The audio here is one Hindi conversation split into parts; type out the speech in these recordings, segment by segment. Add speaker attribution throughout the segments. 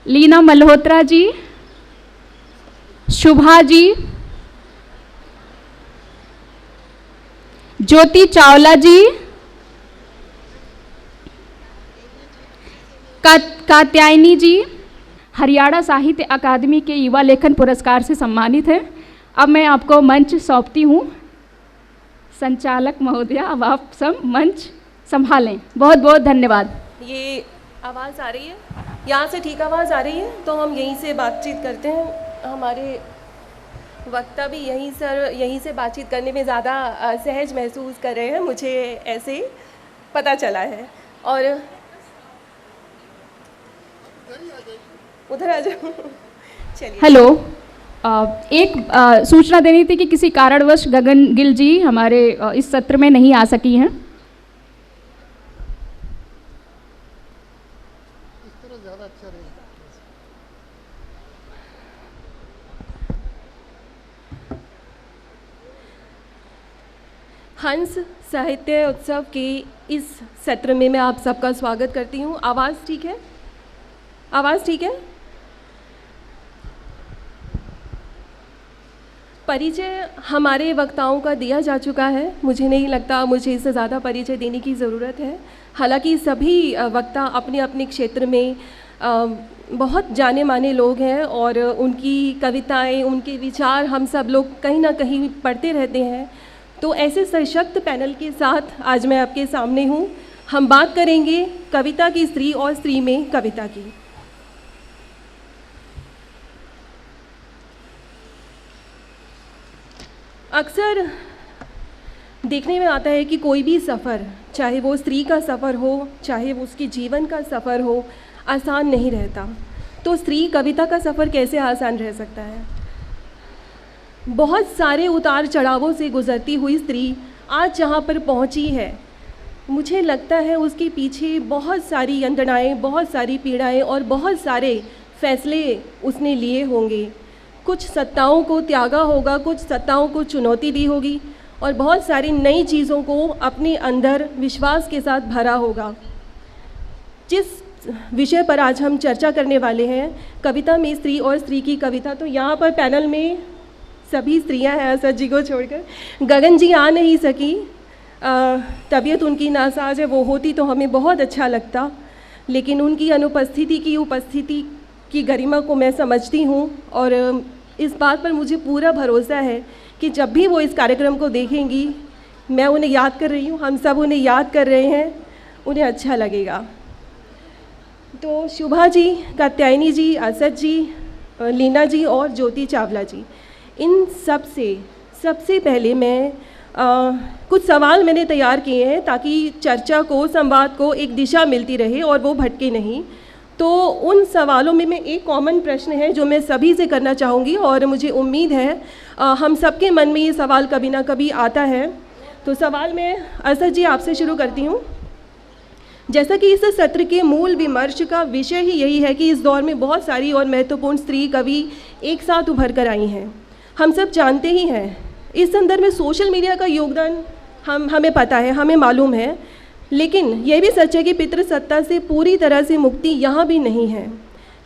Speaker 1: लीना मल्होत्रा जी, शुभा जी, ज्योति चावला जी, कात्यायनी जी हरियाणा साहित्य अकादमी के युवा लेखन पुरस्कार से सम्मानित हैं। अब मैं आपको मंच सौंपती हूँ। संचालक महोदया, अब आप सब मंच संभालें। बहुत बहुत धन्यवाद।
Speaker 2: ये आवाज़ आ रही है? यहाँ से ठीक आवाज़ आ रही है? तो हम यहीं से बातचीत करते हैं। हमारे वक्ता भी यहीं से बातचीत करने में ज़्यादा सहज महसूस कर रहे हैं, मुझे ऐसे ही पता चला है। और उधर आ जाओ। चलिए।
Speaker 1: हेलो, एक सूचना देनी थी कि किसी कारणवश गगन गिल जी हमारे इस सत्र में नहीं आ सकी हैं।
Speaker 2: हंस साहित्य उत्सव के इस सत्र में मैं आप सबका स्वागत करती हूँ। आवाज़ ठीक है? आवाज़ ठीक है? परिचय हमारे वक्ताओं का दिया जा चुका है। मुझे नहीं लगता मुझे इससे ज़्यादा परिचय देने की ज़रूरत है। हालांकि सभी वक्ता अपने अपने क्षेत्र में बहुत जाने माने लोग हैं और उनकी कविताएं, उनके विचार हम सब लोग कहीं ना कहीं पढ़ते रहते हैं। तो ऐसे सशक्त पैनल के साथ आज मैं आपके सामने हूँ। हम बात करेंगे कविता की स्त्री और स्त्री में कविता की। अक्सर देखने में आता है कि कोई भी सफ़र, चाहे वो स्त्री का सफ़र हो, चाहे वो उसके जीवन का सफ़र हो, आसान नहीं रहता। तो स्त्री कविता का सफ़र कैसे आसान रह सकता है? बहुत सारे उतार चढ़ावों से गुजरती हुई स्त्री आज जहाँ पर पहुँची है, मुझे लगता है उसके पीछे बहुत सारी यंत्रणाएं, बहुत सारी पीड़ाएं और बहुत सारे फैसले उसने लिए होंगे। कुछ सत्ताओं को त्यागा होगा, कुछ सत्ताओं को चुनौती दी होगी और बहुत सारी नई चीज़ों को अपने अंदर विश्वास के साथ भरा होगा। जिस विषय पर आज हम चर्चा करने वाले हैं, कविता में स्त्री और स्त्री की कविता, तो यहाँ पर पैनल में सभी स्त्रियां हैं असद जी को छोड़कर। गगन जी आ नहीं सकी, तबीयत उनकी नासाज है, वो होती तो हमें बहुत अच्छा लगता, लेकिन उनकी अनुपस्थिति की उपस्थिति की गरिमा को मैं समझती हूँ और इस बात पर मुझे पूरा भरोसा है कि जब भी वो इस कार्यक्रम को देखेंगी, मैं उन्हें याद कर रही हूँ, हम सब उन्हें याद कर रहे हैं, उन्हें अच्छा लगेगा। तो शुभा जी, कात्यायनी जी, असद जी, लीना जी और ज्योति चावला जी, इन सब से सबसे पहले मैं कुछ सवाल मैंने तैयार किए हैं ताकि चर्चा को, संवाद को एक दिशा मिलती रहे और वो भटके नहीं। तो उन सवालों में एक कॉमन प्रश्न है जो मैं सभी से करना चाहूँगी और मुझे उम्मीद है हम सबके मन में ये सवाल कभी ना कभी आता है। तो सवाल मैं असद जी आपसे शुरू करती हूँ। जैसा कि इस सत्र के मूल विमर्श का विषय ही यही है कि इस दौर में बहुत सारी और महत्वपूर्ण स्त्री कवि एक साथ उभर कर आई हैं। हम सब जानते ही हैं, इस संदर्भ में सोशल मीडिया का योगदान हमें पता है, हमें मालूम है, लेकिन यह भी सच है कि पितृसत्ता से पूरी तरह से मुक्ति यहाँ भी नहीं है।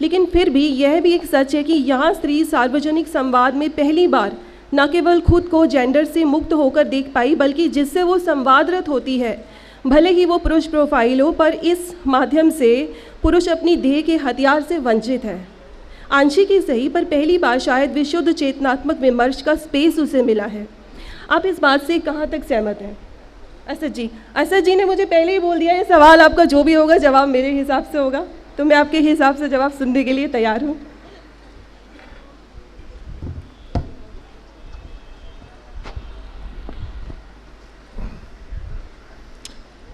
Speaker 2: लेकिन फिर भी यह भी एक सच है कि यहाँ स्त्री सार्वजनिक संवाद में पहली बार न केवल खुद को जेंडर से मुक्त होकर देख पाई, बल्कि जिससे वो संवादरत होती है, भले ही वो पुरुष प्रोफाइल हो, पर इस माध्यम से पुरुष अपनी देह के हथियार से वंचित है। आंशिक ही सही, पर पहली बार शायद विशुद्ध चेतनात्मक विमर्श का स्पेस उसे मिला है। आप इस बात से कहाँ तक सहमत हैं? असद जी ने मुझे पहले ही बोल दिया, ये सवाल आपका जो भी होगा जवाब मेरे हिसाब से होगा, तो मैं आपके हिसाब से जवाब सुनने के लिए तैयार हूँ।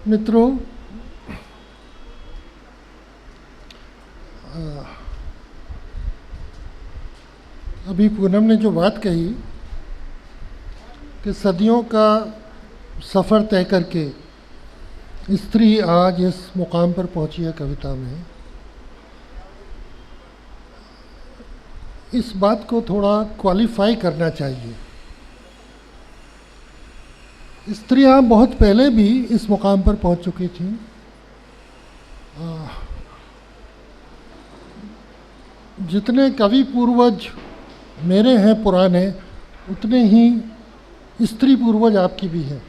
Speaker 3: मित्रों, अभी पूनम ने जो बात कही कि सदियों का सफ़र तय करके स्त्री आज इस मुकाम पर पहुंची है कविता में, इस बात को थोड़ा क्वालिफाई करना चाहिए। स्त्रियां बहुत पहले भी इस मुकाम पर पहुंच चुकी थीं। जितने कवि पूर्वज मेरे हैं पुराने, उतने ही स्त्री पूर्वज आपकी भी हैं।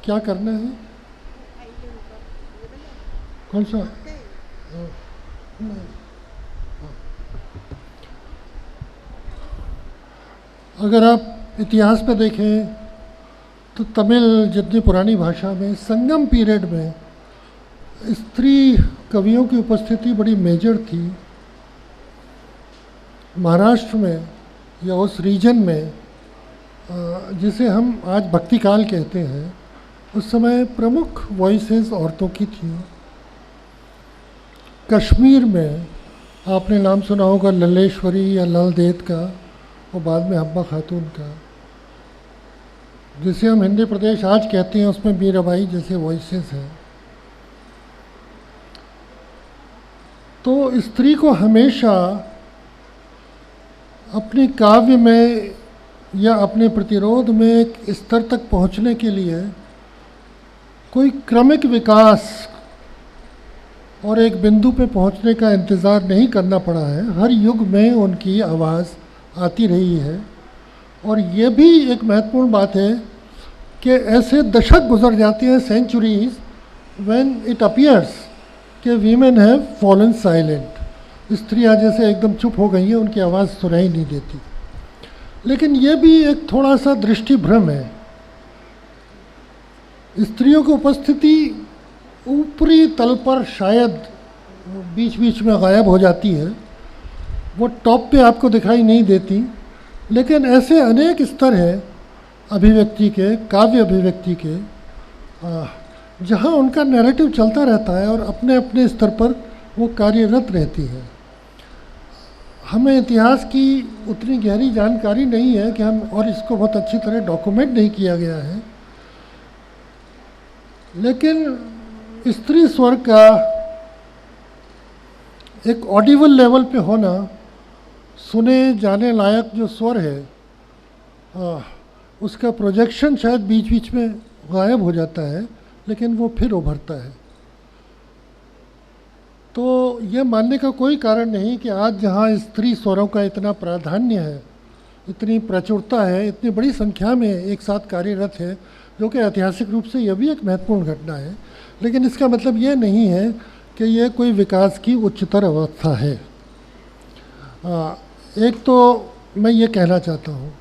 Speaker 3: क्या करना है? कौन सा? अगर आप इतिहास में देखें तो तमिल जितनी पुरानी भाषा में संगम पीरियड में स्त्री कवियों की उपस्थिति बड़ी मेजर थी। महाराष्ट्र में या उस रीजन में जिसे हम आज भक्ति काल कहते हैं, उस समय प्रमुख वॉइसेस औरतों की थी। कश्मीर में आपने नाम सुना होगा लल्लेश्वरी या लल देद का, और बाद में हब्बा खातून का। जिसे हम हिंदी प्रदेश आज कहते हैं, उसमें मीराबाई जैसे वॉइसेस हैं। तो स्त्री को हमेशा अपने काव्य में या अपने प्रतिरोध में एक स्तर तक पहुंचने के लिए कोई क्रमिक विकास और एक बिंदु पे पहुंचने का इंतज़ार नहीं करना पड़ा है। हर युग में उनकी आवाज़ आती रही है। और ये भी एक महत्वपूर्ण बात है कि ऐसे दशक गुजर जाते हैं, सेंचुरीज, व्हेन इट अपीयर्स कि वीमेन हैव फॉलन साइलेंट। स्त्रियाँ जैसे एकदम चुप हो गई हैं, उनकी आवाज़ सुनाई नहीं देती। लेकिन ये भी एक थोड़ा सा दृष्टिभ्रम है। स्त्रियों की उपस्थिति ऊपरी तल पर शायद बीच बीच में गायब हो जाती है, वो टॉप पे आपको दिखाई नहीं देती। लेकिन ऐसे अनेक स्तर हैं अभिव्यक्ति के, काव्य अभिव्यक्ति के, जहाँ उनका नैरेटिव चलता रहता है और अपने अपने स्तर पर वो कार्यरत रहती है। हमें इतिहास की उतनी गहरी जानकारी नहीं है कि हम, और इसको बहुत अच्छी तरह डॉक्यूमेंट नहीं किया गया है, लेकिन स्त्री स्वर का एक ऑडिबल लेवल पे होना, सुने जाने लायक जो स्वर है, उसका प्रोजेक्शन शायद बीच बीच में गायब हो जाता है, लेकिन वो फिर उभरता है। तो ये मानने का कोई कारण नहीं कि आज जहाँ स्त्री स्वरों का इतना प्राधान्य है, इतनी प्रचुरता है, इतनी बड़ी संख्या में एक साथ कार्यरत है, जो कि ऐतिहासिक रूप से यह भी एक महत्वपूर्ण घटना है। लेकिन इसका मतलब ये नहीं है कि यह कोई विकास की उच्चतर अवस्था है। एक तो मैं ये कहना चाहता हूँ।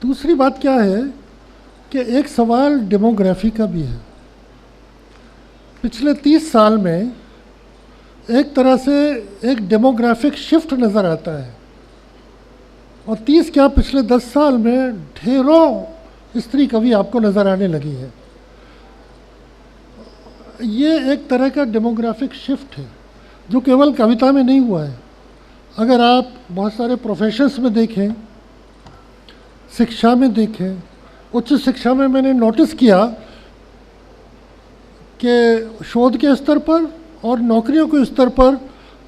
Speaker 3: दूसरी बात क्या है कि एक सवाल डेमोग्राफी का भी है। पिछले 30 साल में एक तरह से एक डेमोग्राफिक शिफ्ट नज़र आता है, और 30 क्या पिछले 10 साल में ढेरों स्त्री कवि आपको नज़र आने लगी है। ये एक तरह का डेमोग्राफिक शिफ्ट है जो केवल कविता में नहीं हुआ है। अगर आप बहुत सारे प्रोफेशंस में देखें, शिक्षा में देखें, उच्च शिक्षा में मैंने नोटिस किया कि शोध के स्तर पर और नौकरियों के स्तर पर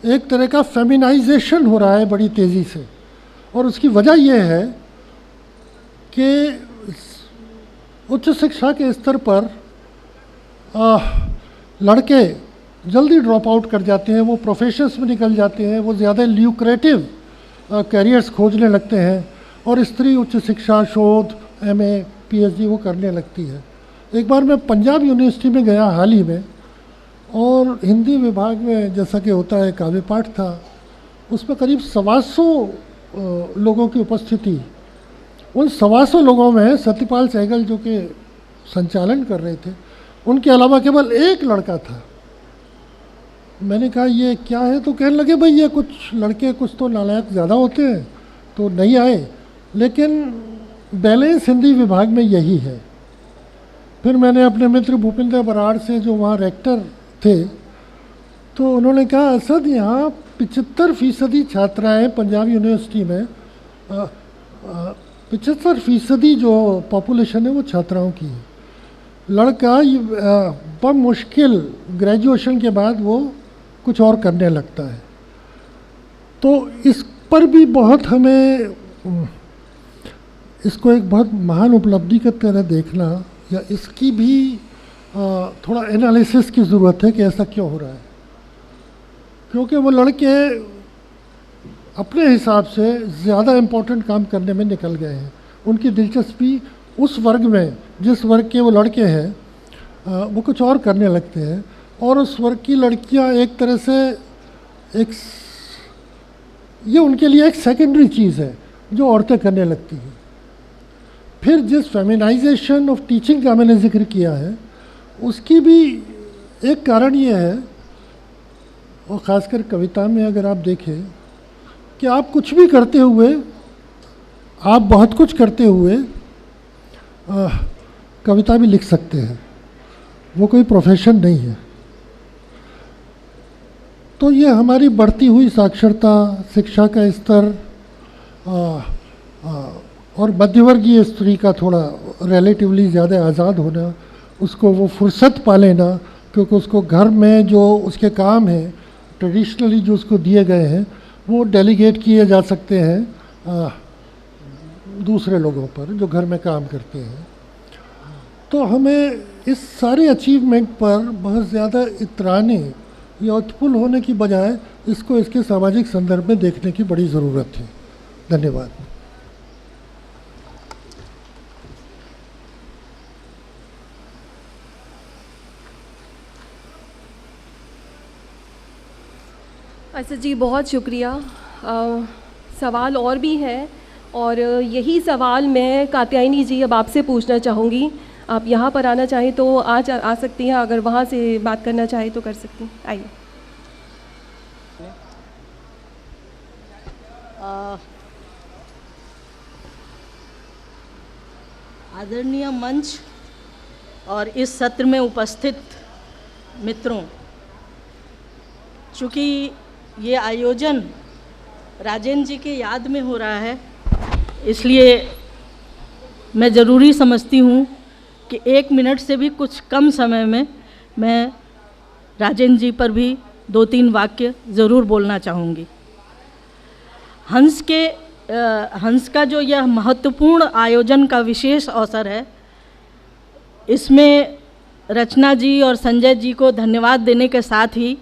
Speaker 3: एक तरह का फेमिनाइजेशन हो रहा है बड़ी तेज़ी से। और उसकी वजह यह है कि उच्च शिक्षा के स्तर पर लड़के जल्दी ड्रॉप आउट कर जाते हैं, वो प्रोफेशंस में निकल जाते हैं, वो ज़्यादा ल्यूक्रेटिव कैरियर्स खोजने लगते हैं, और स्त्री उच्च शिक्षा, शोध, एमए, पीएचडी वो करने लगती है। एक बार मैं पंजाब यूनिवर्सिटी में गया हाल ही में, और हिंदी विभाग में जैसा कि होता है काव्य पाठ था, उसमें करीब 125 लोगों की उपस्थिति। उन 125 लोगों में सत्यपाल सहगल जो कि संचालन कर रहे थे, उनके अलावा केवल एक लड़का था। मैंने कहा ये क्या है, तो कहने लगे भाई ये कुछ लड़के कुछ तो नालायक ज़्यादा होते हैं तो नहीं आए, लेकिन बैलेंस हिंदी विभाग में यही है। फिर मैंने अपने मित्र भूपेंद्र बराड़ से, जो वहाँ रेक्टर थे, तो उन्होंने कहा असद यहाँ 75% छात्राएँ पंजाब यूनिवर्सिटी में, 75% जो पॉपुलेशन है वो छात्राओं की है। लड़का बहुत मुश्किल ग्रेजुएशन के बाद वो कुछ और करने लगता है। तो इस पर भी बहुत हमें इसको एक बहुत महान उपलब्धि की तरह देखना, या इसकी भी थोड़ा एनालिसिस की ज़रूरत है कि ऐसा क्यों हो रहा है, क्योंकि वो लड़के अपने हिसाब से ज़्यादा इम्पोर्टेंट काम करने में निकल गए हैं। उनकी दिलचस्पी उस वर्ग में, जिस वर्ग के वो लड़के हैं, वो कुछ और करने लगते हैं, और उस वर्ग की लड़कियां एक तरह से ये उनके लिए एक सेकेंडरी चीज़ है जो औरतें करने लगती हैं। फिर जिस फेमिनाइजेशन ऑफ टीचिंग का मैंने जिक्र किया है, उसकी भी एक कारण ये है, और ख़ासकर कविता में अगर आप देखें कि आप कुछ भी करते हुए, आप बहुत कुछ करते हुए कविता भी लिख सकते हैं, वो कोई प्रोफेशन नहीं है। तो ये हमारी बढ़ती हुई साक्षरता, शिक्षा का स्तर और मध्यवर्गीय स्त्री का थोड़ा रिलेटिवली ज़्यादा आज़ाद होना, उसको वो फुर्सत पा लेना, क्योंकि उसको घर में जो उसके काम हैं ट्रेडिशनली जो उसको दिए गए हैं वो डेलीगेट किए जा सकते हैं दूसरे लोगों पर जो घर में काम करते हैं। तो हमें इस सारे अचीवमेंट पर बहुत ज़्यादा इतराने या उत्फुल्ल होने की बजाय इसको इसके सामाजिक संदर्भ में देखने की बड़ी ज़रूरत है। धन्यवाद।
Speaker 2: असद जी बहुत शुक्रिया। सवाल और भी है, और यही सवाल मैं कात्यायनी जी अब आपसे पूछना चाहूँगी। आप यहाँ पर आना चाहें तो आज आ सकती हैं, अगर वहाँ से बात करना चाहें तो कर सकती हैं। आइए।
Speaker 4: आदरणीय मंच और इस सत्र में उपस्थित मित्रों, चूँकि ये आयोजन राजेंद्र जी के याद में हो रहा है, इसलिए मैं ज़रूरी समझती हूँ कि 1 मिनट से भी कुछ कम समय में मैं राजेंद्र जी पर भी 2-3 वाक्य ज़रूर बोलना चाहूँगी। हंस का जो यह महत्वपूर्ण आयोजन का विशेष अवसर है, इसमें रचना जी और संजय जी को धन्यवाद देने के साथ ही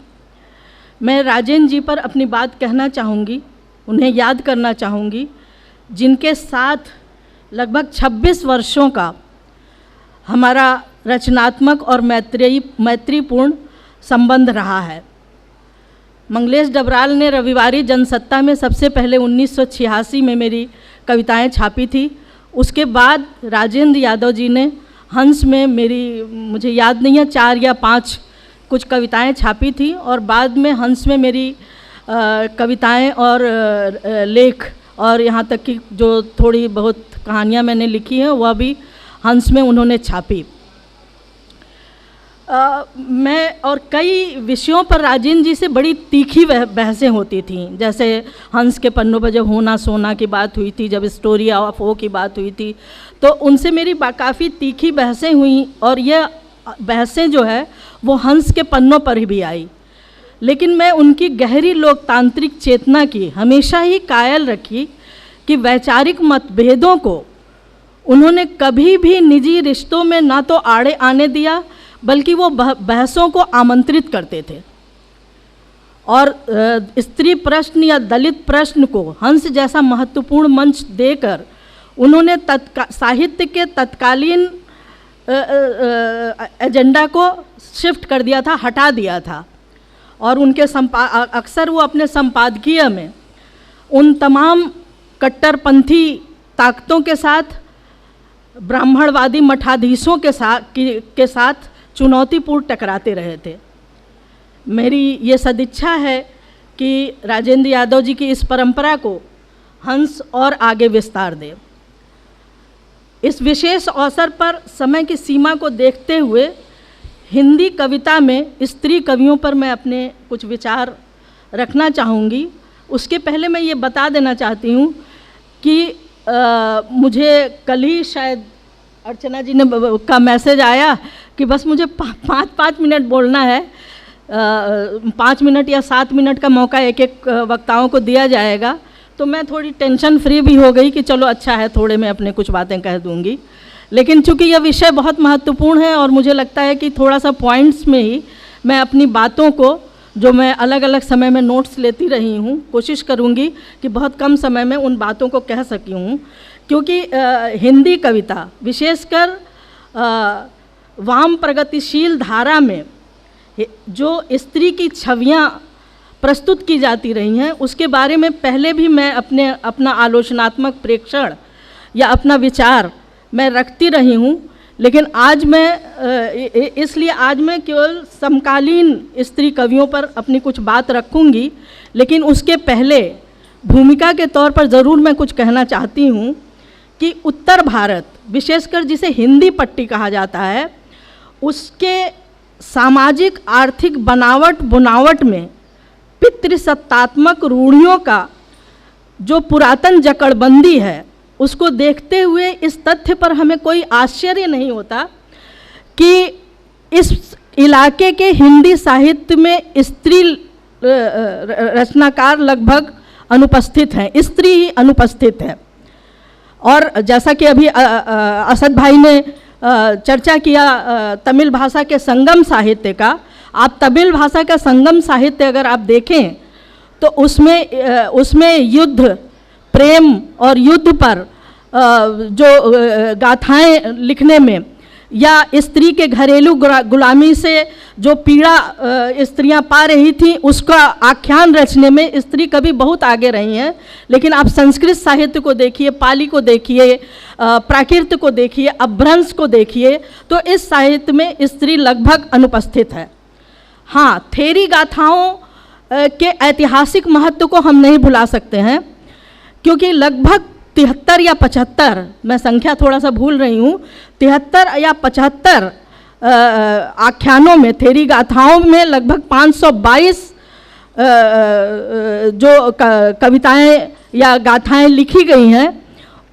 Speaker 4: मैं राजेंद्र जी पर अपनी बात कहना चाहूँगी, उन्हें याद करना चाहूँगी, जिनके साथ लगभग 26 वर्षों का हमारा रचनात्मक और मैत्रीपूर्ण संबंध रहा है। मंगलेश डबराल ने रविवारी जनसत्ता में सबसे पहले 1986 में मेरी कविताएं छापी थी। उसके बाद राजेंद्र यादव जी ने हंस में मुझे याद नहीं है 4 या 5 कुछ कविताएं छापी थी, और बाद में हंस में मेरी कविताएं और लेख और यहाँ तक कि जो थोड़ी बहुत कहानियाँ मैंने लिखी हैं वह भी हंस में उन्होंने छापी। मैं और कई विषयों पर राजेंद्र जी से बड़ी तीखी बहसें होती थीं। जैसे हंस के पन्नों पर जब होना सोना की बात हुई थी, जब स्टोरी ऑफ ओ की बात हुई थी, तो उनसे मेरी काफ़ी तीखी बहसें हुई, और यह बहसें जो है वो हंस के पन्नों पर भी आई। लेकिन मैं उनकी गहरी लोकतांत्रिक चेतना की हमेशा ही कायल रखी कि वैचारिक मतभेदों को उन्होंने कभी भी निजी रिश्तों में ना तो आड़े आने दिया, बल्कि वो बहसों को आमंत्रित करते थे। और स्त्री प्रश्न या दलित प्रश्न को हंस जैसा महत्वपूर्ण मंच देकर उन्होंने साहित्य के तत्कालीन एजेंडा को शिफ्ट कर दिया था, हटा दिया था। और उनके अक्सर वो अपने संपादकीय में उन तमाम कट्टरपंथी ताकतों के साथ, ब्राह्मणवादी मठाधीशों के साथ चुनौतीपूर्ण टकराते रहे थे। मेरी ये सदिच्छा है कि राजेंद्र यादव जी की इस परंपरा को हंस और आगे विस्तार दे। इस विशेष अवसर पर समय की सीमा को देखते हुए हिंदी कविता में स्त्री कवियों पर मैं अपने कुछ विचार रखना चाहूँगी। उसके पहले मैं ये बता देना चाहती हूँ कि मुझे कल ही शायद अर्चना जी ने का मैसेज आया कि बस मुझे 5 मिनट बोलना है। 5 मिनट या 7 मिनट का मौका एक वक्ताओं को दिया जाएगा। तो मैं थोड़ी टेंशन फ्री भी हो गई कि चलो अच्छा है, थोड़े मैं अपने कुछ बातें कह दूँगी। लेकिन चूंकि यह विषय बहुत महत्वपूर्ण है और मुझे लगता है कि थोड़ा सा पॉइंट्स में ही मैं अपनी बातों को, जो मैं अलग अलग समय में नोट्स लेती रही हूँ, कोशिश करूँगी कि बहुत कम समय में उन बातों को कह सकी हूँ, क्योंकि हिंदी कविता विशेषकर वाम प्रगतिशील धारा में जो स्त्री की छवियाँ प्रस्तुत की जाती रही हैं, उसके बारे में पहले भी मैं अपना आलोचनात्मक प्रेक्षण या अपना विचार मैं रखती रही हूँ। लेकिन आज मैं केवल समकालीन स्त्री कवियों पर अपनी कुछ बात रखूँगी। लेकिन उसके पहले भूमिका के तौर पर ज़रूर मैं कुछ कहना चाहती हूँ कि उत्तर भारत, विशेषकर जिसे हिंदी पट्टी कहा जाता है, उसके सामाजिक आर्थिक बुनावट में पितृसत्तात्मक रूढ़ियों का जो पुरातन जकड़बंदी है, उसको देखते हुए इस तथ्य पर हमें कोई आश्चर्य नहीं होता कि इस इलाके के हिंदी साहित्य में स्त्री रचनाकार लगभग अनुपस्थित हैं, स्त्री ही अनुपस्थित है। और जैसा कि अभी असद भाई ने चर्चा किया तमिल भाषा के संगम साहित्य का, आप तमिल भाषा का संगम साहित्य अगर आप देखें तो उसमें युद्ध, प्रेम और युद्ध पर जो गाथाएं लिखने में, या स्त्री के घरेलू गुलामी से जो पीड़ा स्त्रियां पा रही थी उसका आख्यान रचने में स्त्री कभी बहुत आगे रही हैं। लेकिन आप संस्कृत साहित्य को देखिए, पाली को देखिए, प्राकृत को देखिए, अपभ्रंश को देखिए, तो इस साहित्य में स्त्री लगभग अनुपस्थित है। हाँ, थेरी गाथाओं के ऐतिहासिक महत्व को हम नहीं भुला सकते हैं, क्योंकि लगभग 73 या 75, मैं संख्या थोड़ा सा भूल रही हूँ, 73 या 75 आख्यानों में, थेरी गाथाओं में लगभग 522 जो कविताएं या गाथाएं लिखी गई हैं,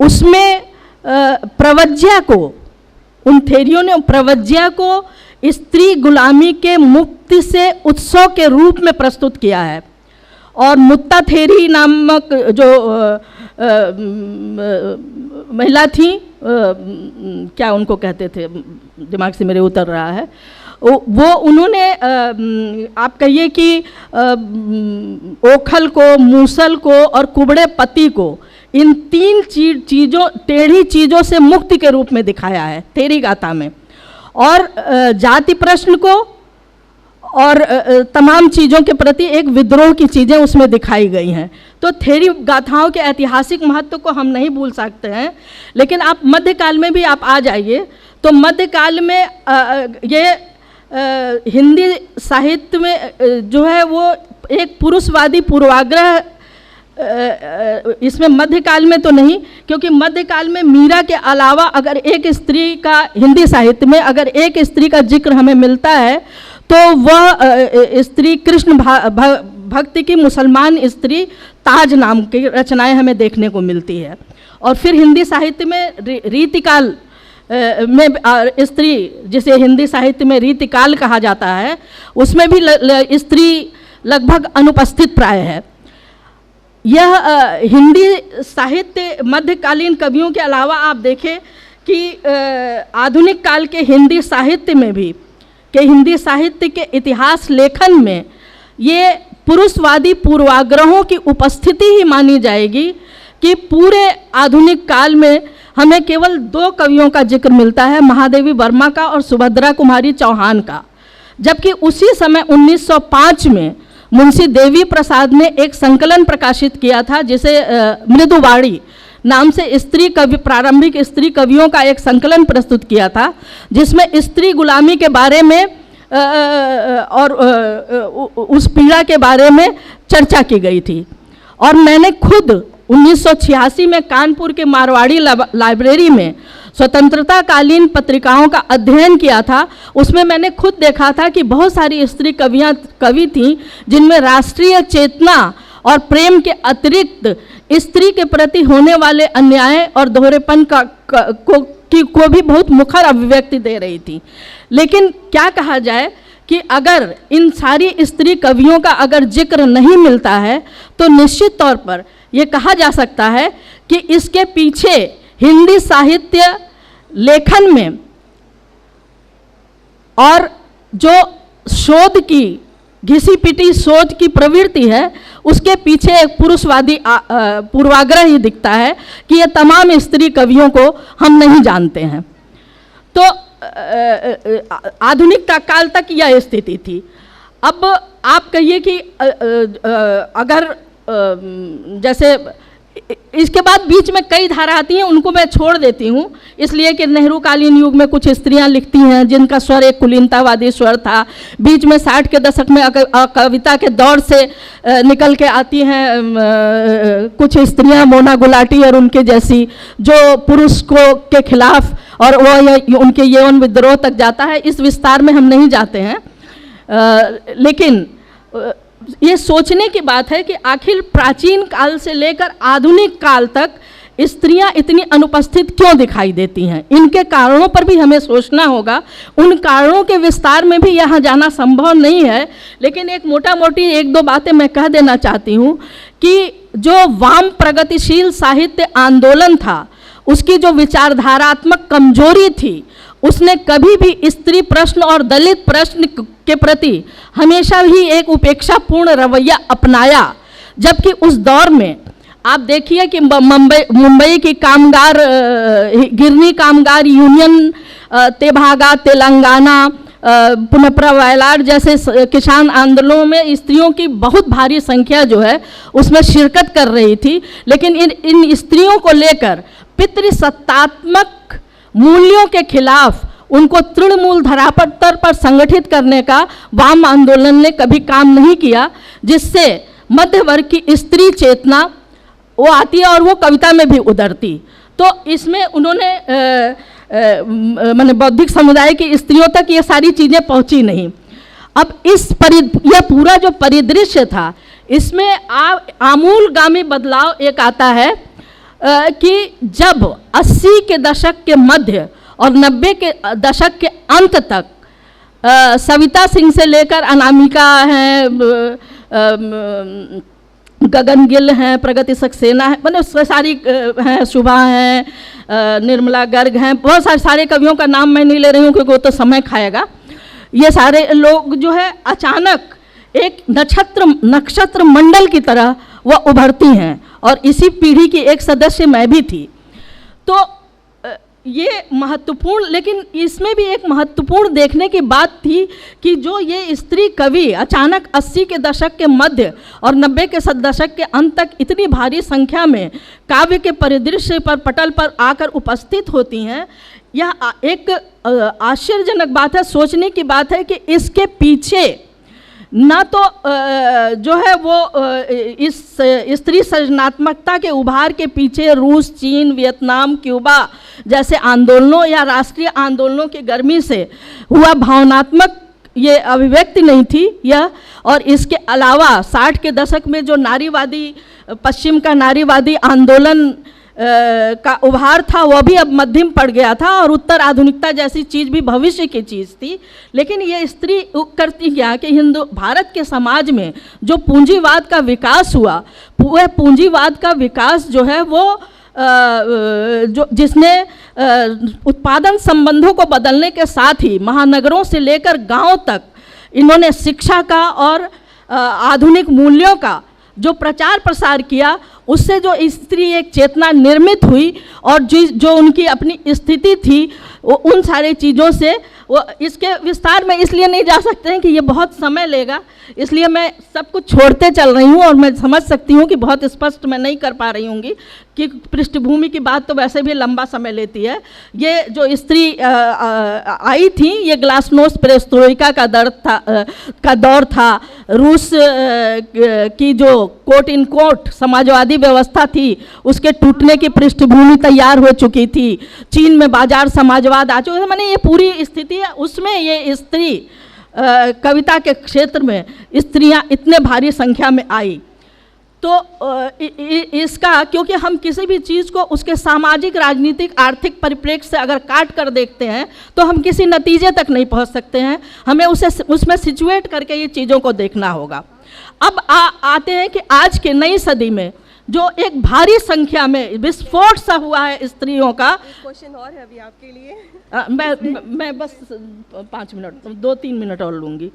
Speaker 4: उसमें प्रवज्या को, उन थेरियों ने प्रवज्या को स्त्री गुलामी के मुक्ति से उत्सव के रूप में प्रस्तुत किया है। और मुत्ता थेरी नामक जो महिला थी, क्या उनको कहते थे, दिमाग से मेरे उतर रहा है, वो उन्होंने आप कहिए कि ओखल को, मूसल को और कुबड़े पति को, इन 3 चीज़ों, टेढ़ी चीज़ों से मुक्ति के रूप में दिखाया है थेरी गाथा में। और जाति प्रश्न को और तमाम चीज़ों के प्रति एक विद्रोह की चीज़ें उसमें दिखाई गई हैं। तो थेरी गाथाओं के ऐतिहासिक महत्व को हम नहीं भूल सकते हैं। लेकिन आप मध्यकाल में भी आप आ जाइए तो मध्यकाल में ये हिंदी साहित्य में जो है वो एक पुरुषवादी पूर्वाग्रह, इसमें मध्यकाल में तो नहीं, क्योंकि मध्यकाल में मीरा के अलावा अगर एक स्त्री का, हिंदी साहित्य में अगर एक स्त्री का जिक्र हमें मिलता है तो वह स्त्री कृष्ण भक्ति की मुसलमान स्त्री ताज नाम की रचनाएं हमें देखने को मिलती है। और फिर हिंदी साहित्य में रीतिकाल में स्त्री, जिसे हिंदी साहित्य में रीतिकाल कहा जाता है, उसमें भी स्त्री लगभग अनुपस्थित प्राय है। यह हिंदी साहित्य मध्यकालीन कवियों के अलावा आप देखें कि आधुनिक काल के हिंदी साहित्य में भी, के हिंदी साहित्य के इतिहास लेखन में ये पुरुषवादी पूर्वाग्रहों की उपस्थिति ही मानी जाएगी कि पूरे आधुनिक काल में हमें केवल 2 कवियों का जिक्र मिलता है, महादेवी वर्मा का और सुभद्रा कुमारी चौहान का। जबकि उसी समय 1905 में मुंशी देवी प्रसाद ने एक संकलन प्रकाशित किया था जिसे मृदुवाणी नाम से स्त्री कवि, प्रारंभिक स्त्री कवियों का एक संकलन प्रस्तुत किया था, जिसमें स्त्री गुलामी के बारे में और उस पीड़ा के बारे में चर्चा की गई थी। और मैंने खुद 1986 में कानपुर के मारवाड़ी लाइब्रेरी में स्वतंत्रता कालीन पत्रिकाओं का अध्ययन किया था। उसमें मैंने खुद देखा था कि बहुत सारी स्त्री कवि थीं जिनमें राष्ट्रीय चेतना और प्रेम के अतिरिक्त स्त्री के प्रति होने वाले अन्याय और दोहरेपन को भी बहुत मुखर अभिव्यक्ति दे रही थी। लेकिन क्या कहा जाए कि अगर इन सारी स्त्री कवियों का अगर जिक्र नहीं मिलता है तो निश्चित तौर पर ये कहा जा सकता है कि इसके पीछे हिंदी साहित्य लेखन में और जो शोध की घिसी पिटी सोच की प्रवृत्ति है, उसके पीछे एक पुरुषवादी पूर्वाग्रह ही दिखता है कि ये तमाम स्त्री कवियों को हम नहीं जानते हैं। तो आधुनिक काल तक यह स्थिति थी। अब आप कहिए कि अगर जैसे इसके बाद बीच में कई धारा आती हैं, उनको मैं छोड़ देती हूँ, इसलिए कि नेहरू कालीन युग में कुछ स्त्रियां लिखती हैं जिनका स्वर एक कुलीनतावादी स्वर था। बीच में 60 के दशक में कविता के दौर से निकल के आती हैं कुछ स्त्रियां, मोना गुलाटी और उनके जैसी, जो पुरुष को के खिलाफ और वो उनके यौन विद्रोह तक जाता है। इस विस्तार में हम नहीं जाते हैं, लेकिन ये सोचने की बात है कि आखिर प्राचीन काल से लेकर आधुनिक काल तक स्त्रियां इतनी अनुपस्थित क्यों दिखाई देती हैं। इनके कारणों पर भी हमें सोचना होगा। उन कारणों के विस्तार में भी यहाँ जाना संभव नहीं है, लेकिन एक मोटा मोटी एक दो बातें मैं कह देना चाहती हूँ कि जो वाम प्रगतिशील साहित्य आंदोलन था, उसकी जो विचारधारात्मक कमजोरी थी, उसने कभी भी स्त्री प्रश्न और दलित प्रश्न के प्रति हमेशा ही एक उपेक्षापूर्ण रवैया अपनाया। जबकि उस दौर में आप देखिए कि मुंबई की कामगार गिरनी कामगार यूनियन, तेभागा, तेलंगाना, पुनप्रा वायलाड जैसे किसान आंदोलनों में स्त्रियों की बहुत भारी संख्या जो है उसमें शिरकत कर रही थी। लेकिन इन स्त्रियों को लेकर पितृसत्तात्मक मूल्यों के खिलाफ उनको तृणमूल धरातल पर संगठित करने का वाम आंदोलन ने कभी काम नहीं किया, जिससे मध्य वर्ग की स्त्री चेतना वो आती है और वो कविता में भी उतरती। तो इसमें उन्होंने माने बौद्धिक समुदाय की स्त्रियों तक ये सारी चीज़ें पहुंची नहीं। अब यह पूरा जो परिदृश्य था, इसमें आमूलगामी बदलाव एक आता है कि जब 80 के दशक के मध्य और 90 के दशक के अंत तक सविता सिंह से लेकर अनामिका हैं, गगन गिल हैं, प्रगति सक्सेना है, मतलब सारी हैं, शुभा हैं, निर्मला गर्ग हैं, बहुत सारे कवियों का नाम मैं नहीं ले रही हूँ क्योंकि वो तो समय खाएगा। ये सारे लोग जो है अचानक एक नक्षत्र मंडल की तरह वह उभरती हैं, और इसी पीढ़ी की एक सदस्य मैं भी थी। तो ये महत्वपूर्ण, लेकिन इसमें भी एक महत्वपूर्ण देखने की बात थी कि जो ये स्त्री कवि अचानक 80 के दशक के मध्य और 90 के दशक के अंत तक इतनी भारी संख्या में काव्य के परिदृश्य पर पटल पर आकर उपस्थित होती हैं, यह एक आश्चर्यजनक बात है, सोचने की बात है कि इसके पीछे ना तो जो है वो इस स्त्री सृजनात्मकता के उभार के पीछे रूस, चीन, वियतनाम, क्यूबा जैसे आंदोलनों या राष्ट्रीय आंदोलनों की गर्मी से हुआ भावनात्मक ये अभिव्यक्ति नहीं थी यह, और इसके अलावा 60 के दशक में जो नारीवादी, पश्चिम का नारीवादी आंदोलन का उभार था, वह भी अब मध्यम पड़ गया था, और उत्तर आधुनिकता जैसी चीज़ भी भविष्य की चीज़ थी। लेकिन ये स्त्री करती क्या कि भारत के समाज में जो पूंजीवाद का विकास हुआ, वह पूंजीवाद का विकास जो है वो जिसने उत्पादन संबंधों को बदलने के साथ ही महानगरों से लेकर गांव तक इन्होंने शिक्षा का और आधुनिक मूल्यों का जो प्रचार प्रसार किया, उससे जो स्त्री एक चेतना निर्मित हुई, और जो उनकी अपनी स्थिति थी वो उन सारी चीज़ों से वो इसके विस्तार में इसलिए नहीं जा सकते हैं कि ये बहुत समय लेगा, इसलिए मैं सब कुछ छोड़ते चल रही हूँ, और मैं समझ सकती हूँ कि बहुत स्पष्ट मैं नहीं कर पा रही हूँगी कि पृष्ठभूमि की बात तो वैसे भी लंबा समय लेती है। ये जो स्त्री आई थी, ये ग्लासनोस्ट पेरेस्ट्रोइका का दौर था, रूस की जो कोट इन कोट समाजवादी व्यवस्था थी उसके टूटने की पृष्ठभूमि तैयार हो चुकी थी, चीन में बाजार समाजवाद आ चुका, मैंने ये पूरी स्थिति है, उसमें ये स्त्री कविता के क्षेत्र में स्त्रियां इतने भारी संख्या में आई। तो इसका, क्योंकि हम किसी भी चीज़ को उसके सामाजिक, राजनीतिक, आर्थिक परिप्रेक्ष्य से अगर काट कर देखते हैं तो हम किसी नतीजे तक नहीं पहुंच सकते हैं, हमें उसमें सिचुएट करके ये चीज़ों को देखना होगा। अब आते हैं कि आज के नई सदी में जो एक भारी संख्या में विस्फोट सा हुआ है स्त्रियों का।
Speaker 2: क्वेश्चन और है अभी आपके लिए।
Speaker 4: मैं बस 5 मिनट 2-3 मिनट और लूँगी।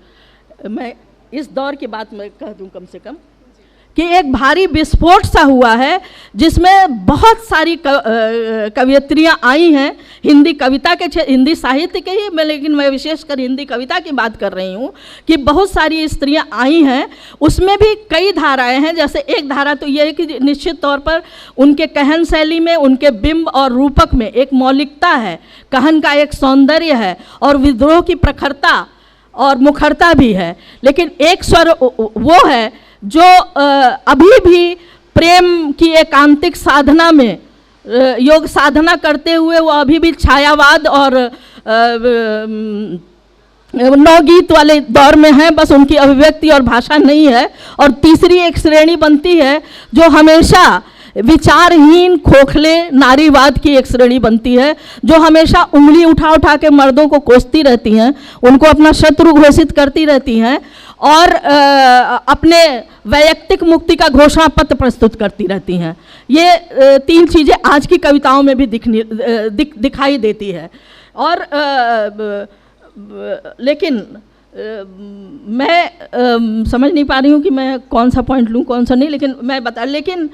Speaker 4: मैं इस दौर की बात मैं कह दूँ कम से कम कि एक भारी विस्फोट सा हुआ है जिसमें बहुत सारी कवियत्रियाँ आई हैं हिंदी कविता के हिंदी साहित्य के ही, लेकिन मैं विशेषकर हिंदी कविता की बात कर रही हूँ कि बहुत सारी स्त्रियाँ आई हैं। उसमें भी कई धाराएं हैं। जैसे एक धारा तो ये है कि निश्चित तौर पर उनके कहन शैली में, उनके बिंब और रूपक में एक मौलिकता है, कहन का एक सौंदर्य है और विद्रोह की प्रखरता और मुखरता भी है। लेकिन एक स्वर वो है जो अभी भी प्रेम की एकांतिक साधना में योग साधना करते हुए वो अभी भी छायावाद और नवगीत वाले दौर में हैं, बस उनकी अभिव्यक्ति और भाषा नहीं है। और तीसरी एक श्रेणी बनती है जो हमेशा विचारहीन खोखले नारीवाद की एक श्रेणी बनती है, जो हमेशा उंगली उठा उठा के मर्दों को कोसती रहती हैं, उनको अपना शत्रु घोषित करती रहती हैं और अपने वैयक्तिक मुक्ति का घोषणा पत्र प्रस्तुत करती रहती हैं। ये 3 चीज़ें आज की कविताओं में भी दिखाई देती है। और लेकिन मैं समझ नहीं पा रही हूँ कि मैं कौन सा पॉइंट लूँ कौन सा नहीं, लेकिन मैं लेकिन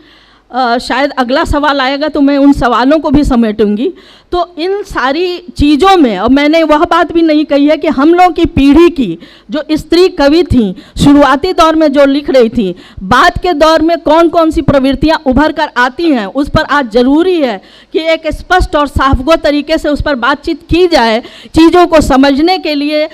Speaker 4: शायद अगला सवाल आएगा तो मैं उन सवालों को भी समेटूंगी। तो इन सारी चीज़ों में, और मैंने वह बात भी नहीं कही है कि हम लोग की पीढ़ी की जो स्त्री कवि थी, शुरुआती दौर में जो लिख रही थी, बाद के दौर में कौन कौन सी प्रवृत्तियां उभर कर आती हैं, उस पर आज ज़रूरी है कि एक स्पष्ट और साफगो तरीके से उस पर बातचीत की जाए। चीज़ों को समझने के लिए,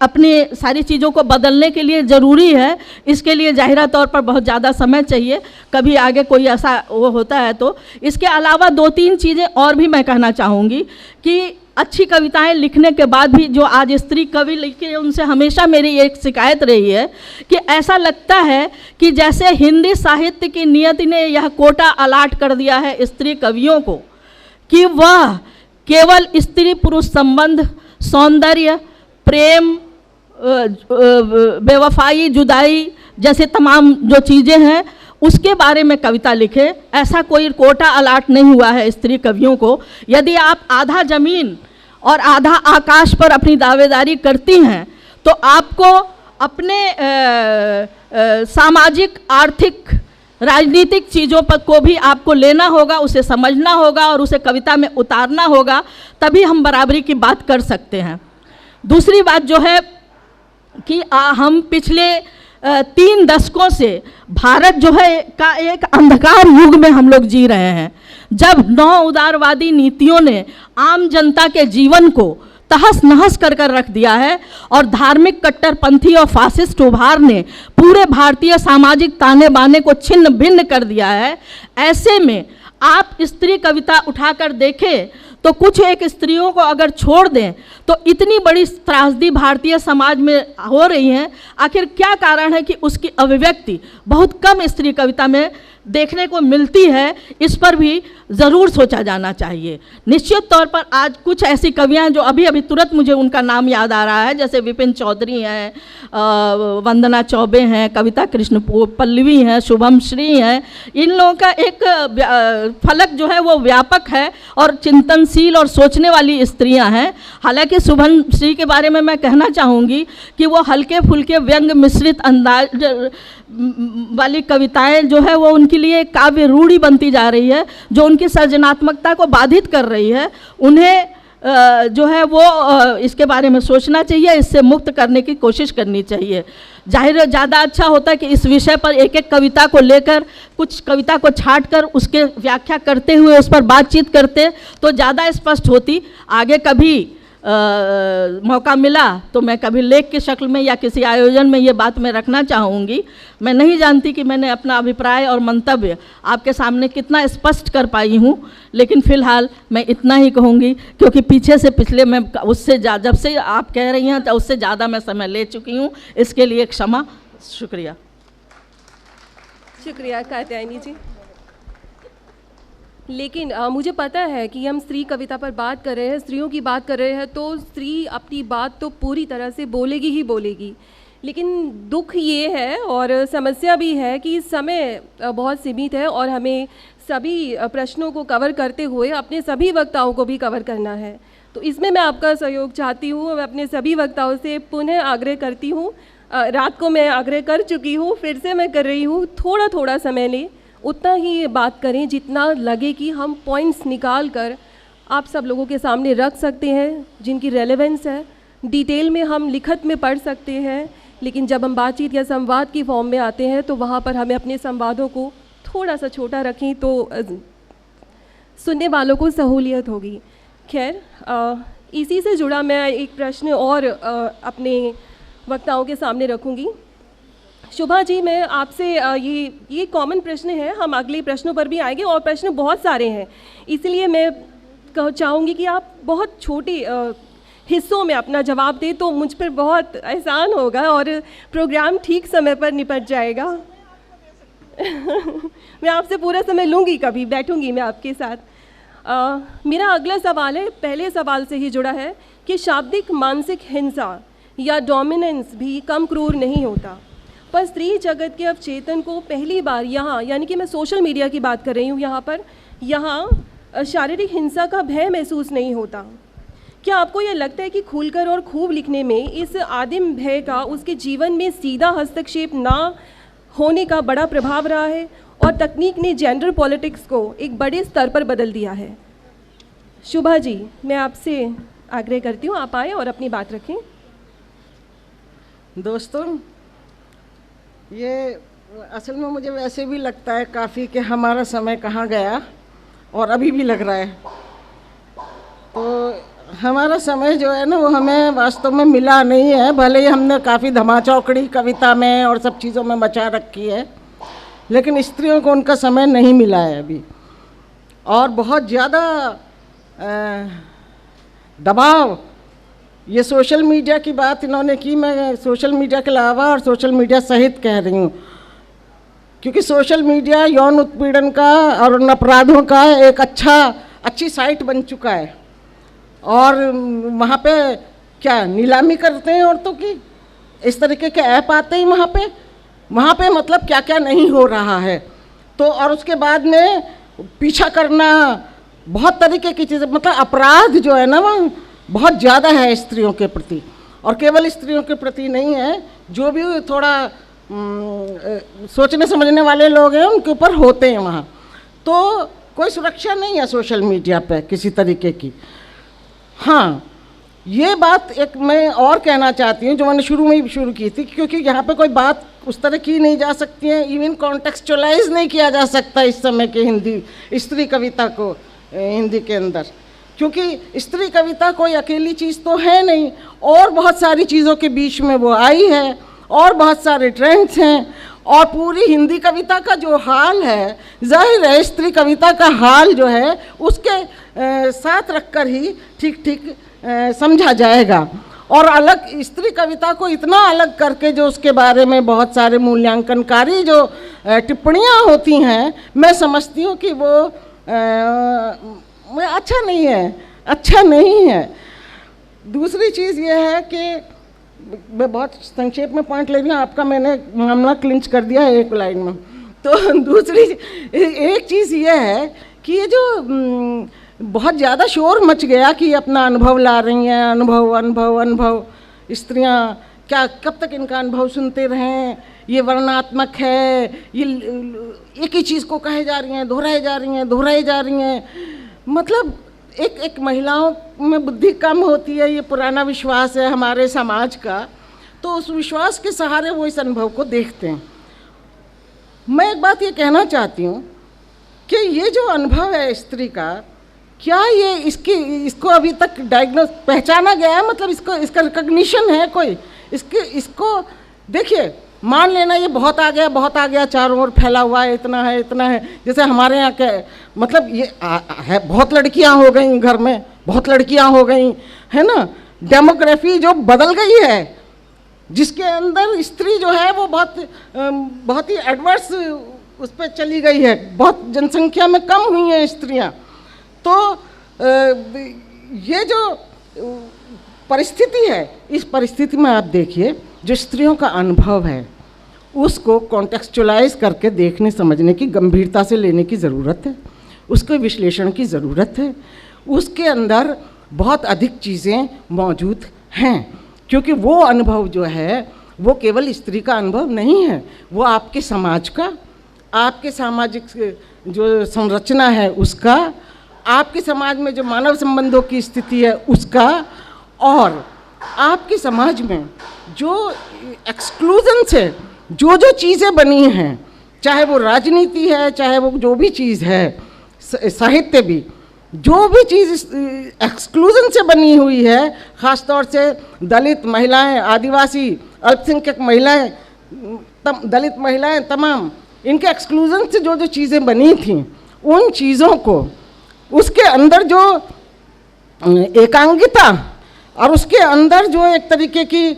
Speaker 4: अपनी सारी चीज़ों को बदलने के लिए ज़रूरी है। इसके लिए ज़ाहिरा तौर पर बहुत ज़्यादा समय चाहिए, कभी आगे कोई ऐसा वो होता है तो। इसके अलावा 2-3 चीज़ें और भी मैं कहना चाहूँगी कि अच्छी कविताएं लिखने के बाद भी जो आज स्त्री कवि लिखे, उनसे हमेशा मेरी एक शिकायत रही है कि ऐसा लगता है कि जैसे हिंदी साहित्य की नियति ने यह कोटा अलाट कर दिया है स्त्री कवियों को कि वह केवल स्त्री पुरुष संबंध, सौंदर्य, प्रेम, बेवफाई, जुदाई जैसे तमाम जो चीज़ें हैं उसके बारे में कविता लिखे। ऐसा कोई कोटा अलाट नहीं हुआ है स्त्री कवियों को। यदि आप आधा ज़मीन और आधा आकाश पर अपनी दावेदारी करती हैं तो आपको अपने सामाजिक, आर्थिक, राजनीतिक चीज़ों पर को भी आपको लेना होगा, उसे समझना होगा और उसे कविता में उतारना होगा, तभी हम बराबरी की बात कर सकते हैं। दूसरी बात जो है कि हम पिछले 3 दशकों से भारत जो है का एक अंधकार युग में हम लोग जी रहे हैं, जब नौ उदारवादी नीतियों ने आम जनता के जीवन को तहस नहस कर रख दिया है और धार्मिक कट्टरपंथी और फासिस्ट उभार ने पूरे भारतीय सामाजिक ताने बाने को छिन्न भिन्न कर दिया है। ऐसे में आप स्त्री कविता उठाकर देखें तो कुछ एक स्त्रियों को अगर छोड़ दें तो इतनी बड़ी त्रासदी भारतीय समाज में हो रही है। आखिर क्या कारण है कि उसकी अभिव्यक्ति बहुत कम स्त्री कविता में देखने को मिलती है? इस पर भी ज़रूर सोचा जाना चाहिए। निश्चित तौर पर आज कुछ ऐसी कवियाँ जो अभी अभी तुरंत मुझे उनका नाम याद आ रहा है, जैसे विपिन चौधरी हैं, वंदना चौबे हैं, कविता कृष्ण पल्लवी हैं, शुभम श्री हैं। इन लोगों का एक फलक जो है वो व्यापक है और चिंतनशील और सोचने वाली स्त्रियां हैं। हालांकि शुभम श्री के बारे में मैं कहना चाहूँगी कि वो हल्के फुल्के व्यंग मिश्रित अंदाज वाली कविताएं जो है वो उनके लिए काव्य रूढ़ी बनती जा रही है, जो उनकी सृजनात्मकता को बाधित कर रही है। उन्हें जो है वो इसके बारे में सोचना चाहिए, इससे मुक्त करने की कोशिश करनी चाहिए। जाहिर ज़्यादा अच्छा होता है कि इस विषय पर एक एक कविता को लेकर, कुछ कविता को छाट कर उसके व्याख्या करते हुए उस पर बातचीत करते तो ज़्यादा स्पष्ट होती। आगे कभी मौका मिला तो मैं कभी लेख की शक्ल में या किसी आयोजन में ये बात मैं रखना चाहूँगी। मैं नहीं जानती कि मैंने अपना अभिप्राय और मंतव्य आपके सामने कितना स्पष्ट कर पाई हूँ, लेकिन फ़िलहाल मैं इतना ही कहूँगी क्योंकि पीछे से पिछले मैं उससे जब से आप कह रही हैं तो उससे ज़्यादा मैं समय ले चुकी हूँ। इसके लिए क्षमा। शुक्रिया।
Speaker 2: शुक्रिया कात्यायनी जी। लेकिन मुझे पता है कि हम स्त्री कविता पर बात कर रहे हैं, स्त्रियों की बात कर रहे हैं, तो स्त्री अपनी बात तो पूरी तरह से बोलेगी ही बोलेगी। लेकिन दुख ये है और समस्या भी है कि समय बहुत सीमित है और हमें सभी प्रश्नों को कवर करते हुए अपने सभी वक्ताओं को भी कवर करना है। तो इसमें मैं आपका सहयोग चाहती हूँ। मैं अपने सभी वक्ताओं से पुनः आग्रह करती हूँ, रात को मैं आग्रह कर चुकी हूँ, फिर से मैं कर रही हूँ, थोड़ा थोड़ा समय लें, उतना ही बात करें जितना लगे कि हम पॉइंट्स निकाल कर आप सब लोगों के सामने रख सकते हैं, जिनकी रेलेवेंस है। डिटेल में हम लिखत में पढ़ सकते हैं, लेकिन जब हम बातचीत या संवाद की फॉर्म में आते हैं तो वहाँ पर हमें अपने संवादों को थोड़ा सा छोटा रखें तो सुनने वालों को सहूलियत होगी। खैर, इसी से जुड़ा मैं एक प्रश्न और अपने वक्ताओं के सामने रखूँगी। शुभा जी, मैं आपसे ये कॉमन प्रश्न है, हम अगले प्रश्नों पर भी आएंगे और प्रश्न बहुत सारे हैं, इसलिए मैं चाहूँगी कि आप बहुत छोटे हिस्सों में अपना जवाब दें तो मुझ पर बहुत एहसान होगा और प्रोग्राम ठीक समय पर निपट जाएगा। मैं आपसे पूरा समय लूँगी, कभी बैठूँगी मैं आपके साथ। मेरा अगला सवाल है, पहले सवाल से ही जुड़ा है कि शाब्दिक मानसिक हिंसा या डोमिनेंस भी कम क्रूर नहीं होता, पर स्त्री जगत के अवचेतन को पहली बार यहाँ, यानी कि मैं सोशल मीडिया की बात कर रही हूँ यहाँ पर, यहाँ शारीरिक हिंसा का भय महसूस नहीं होता। क्या आपको यह लगता है कि खुलकर और खूब लिखने में इस आदिम भय का उसके जीवन में सीधा हस्तक्षेप ना होने का बड़ा प्रभाव रहा है और तकनीक ने जेंडर पॉलिटिक्स को एक बड़े स्तर पर बदल दिया है? शुभा जी, मैं आपसे आग्रह करती हूँ, आप आए और अपनी बात रखें।
Speaker 5: दोस्तों, ये असल में मुझे वैसे भी लगता है काफ़ी कि हमारा समय कहाँ गया और अभी भी लग रहा है। तो हमारा समय जो है ना वो हमें वास्तव में मिला नहीं है, भले ही हमने काफ़ी धमाचौकड़ी कविता में और सब चीज़ों में बचा रखी है, लेकिन स्त्रियों को उनका समय नहीं मिला है अभी। और बहुत ज़्यादा दबाव, ये सोशल मीडिया की बात इन्होंने की, मैं सोशल मीडिया के अलावा और सोशल मीडिया सहित कह रही हूँ, क्योंकि सोशल मीडिया यौन उत्पीड़न का और उन अपराधों का एक अच्छी साइट बन चुका है। और वहाँ पे क्या नीलामी करते हैं औरतों की, इस तरीके के ऐप आते हैं वहाँ पे मतलब क्या क्या नहीं हो रहा है। तो और उसके बाद में पीछा करना, बहुत तरीके की चीज़ें, मतलब अपराध जो है ना वो बहुत ज़्यादा है स्त्रियों के प्रति, और केवल स्त्रियों के प्रति नहीं है, जो भी थोड़ा सोचने समझने वाले लोग हैं उनके ऊपर होते हैं वहाँ। तो कोई सुरक्षा नहीं है सोशल मीडिया पे किसी तरीके की। हाँ, ये बात एक मैं और कहना चाहती हूँ जो मैंने शुरू में ही शुरू की थी, क्योंकि यहाँ पे कोई बात उस तरह की नहीं जा सकती है, इवन कॉन्टेक्सचुअलाइज नहीं किया जा सकता इस समय के हिंदी स्त्री कविता को हिंदी के अंदर, क्योंकि स्त्री कविता कोई अकेली चीज़ तो है नहीं, और बहुत सारी चीज़ों के बीच में वो आई है और बहुत सारे ट्रेंड्स हैं। और पूरी हिंदी कविता का जो हाल है, जाहिर है स्त्री कविता का हाल जो है उसके साथ रखकर ही ठीक समझा जाएगा। और अलग स्त्री कविता को इतना अलग करके जो उसके बारे में बहुत सारे मूल्यांकनकारी जो टिप्पणियाँ होती हैं, मैं समझती हूँ कि वो अच्छा नहीं है। दूसरी चीज़ ये है कि मैं बहुत संक्षेप में पॉइंट ले रही हूँ, आपका मैंने मामला क्लिंच कर दिया है एक लाइन में। तो दूसरी एक चीज़ ये है कि ये जो बहुत ज़्यादा शोर मच गया कि अपना अनुभव ला रही हैं, अनुभव स्त्रियाँ, क्या कब तक इनका अनुभव सुनते रहें, ये वर्णात्मक है, ये एक ही चीज़ को कहे जा रही हैं, दोहराई जा रही हैं। मतलब एक महिलाओं में बुद्धि कम होती है, ये पुराना विश्वास है हमारे समाज का, तो उस विश्वास के सहारे वो इस अनुभव को देखते हैं। मैं एक बात ये कहना चाहती हूँ कि ये जो अनुभव है स्त्री का, क्या ये इसको अभी तक पहचाना गया है, मतलब इसका रिकग्निशन है कोई? इसको देखिए, मान लेना ये बहुत आ गया, चारों ओर फैला हुआ है, इतना है। जैसे हमारे यहाँ के मतलब ये है, बहुत लड़कियाँ हो गई घर में, बहुत लड़कियाँ हो गई, है ना। डेमोग्राफी जो बदल गई है, जिसके अंदर स्त्री जो है वो बहुत ही एडवर्स उस पर चली गई है, बहुत जनसंख्या में कम हुई हैं स्त्रियाँ। तो ये जो परिस्थिति है, इस परिस्थिति में आप देखिए जो स्त्रियों का अनुभव है उसको कॉन्टेक्सचुअलाइज करके देखने समझने की, गंभीरता से लेने की ज़रूरत है, उसके विश्लेषण की ज़रूरत है। उसके अंदर बहुत अधिक चीज़ें मौजूद हैं, क्योंकि वो अनुभव जो है वो केवल स्त्री का अनुभव नहीं है, वो आपके समाज का, आपके सामाजिक जो संरचना है उसका, आपके समाज में जो मानव संबंधों की स्थिति है उसका, और आपके समाज में जो एक्सक्लूजन से जो जो चीज़ें बनी हैं, चाहे वो राजनीति है, चाहे वो जो भी चीज़ है, साहित्य भी, जो भी चीज़ एक्सक्लूजन से बनी हुई है, ख़ास तौर से दलित महिलाएं, आदिवासी, अल्पसंख्यक महिलाएं, दलित महिलाएं, तमाम इनके एक्सक्लूजन से जो जो चीज़ें बनी थीं, उन चीज़ों को, उसके अंदर जो एकांगिता और उसके अंदर जो एक तरीके की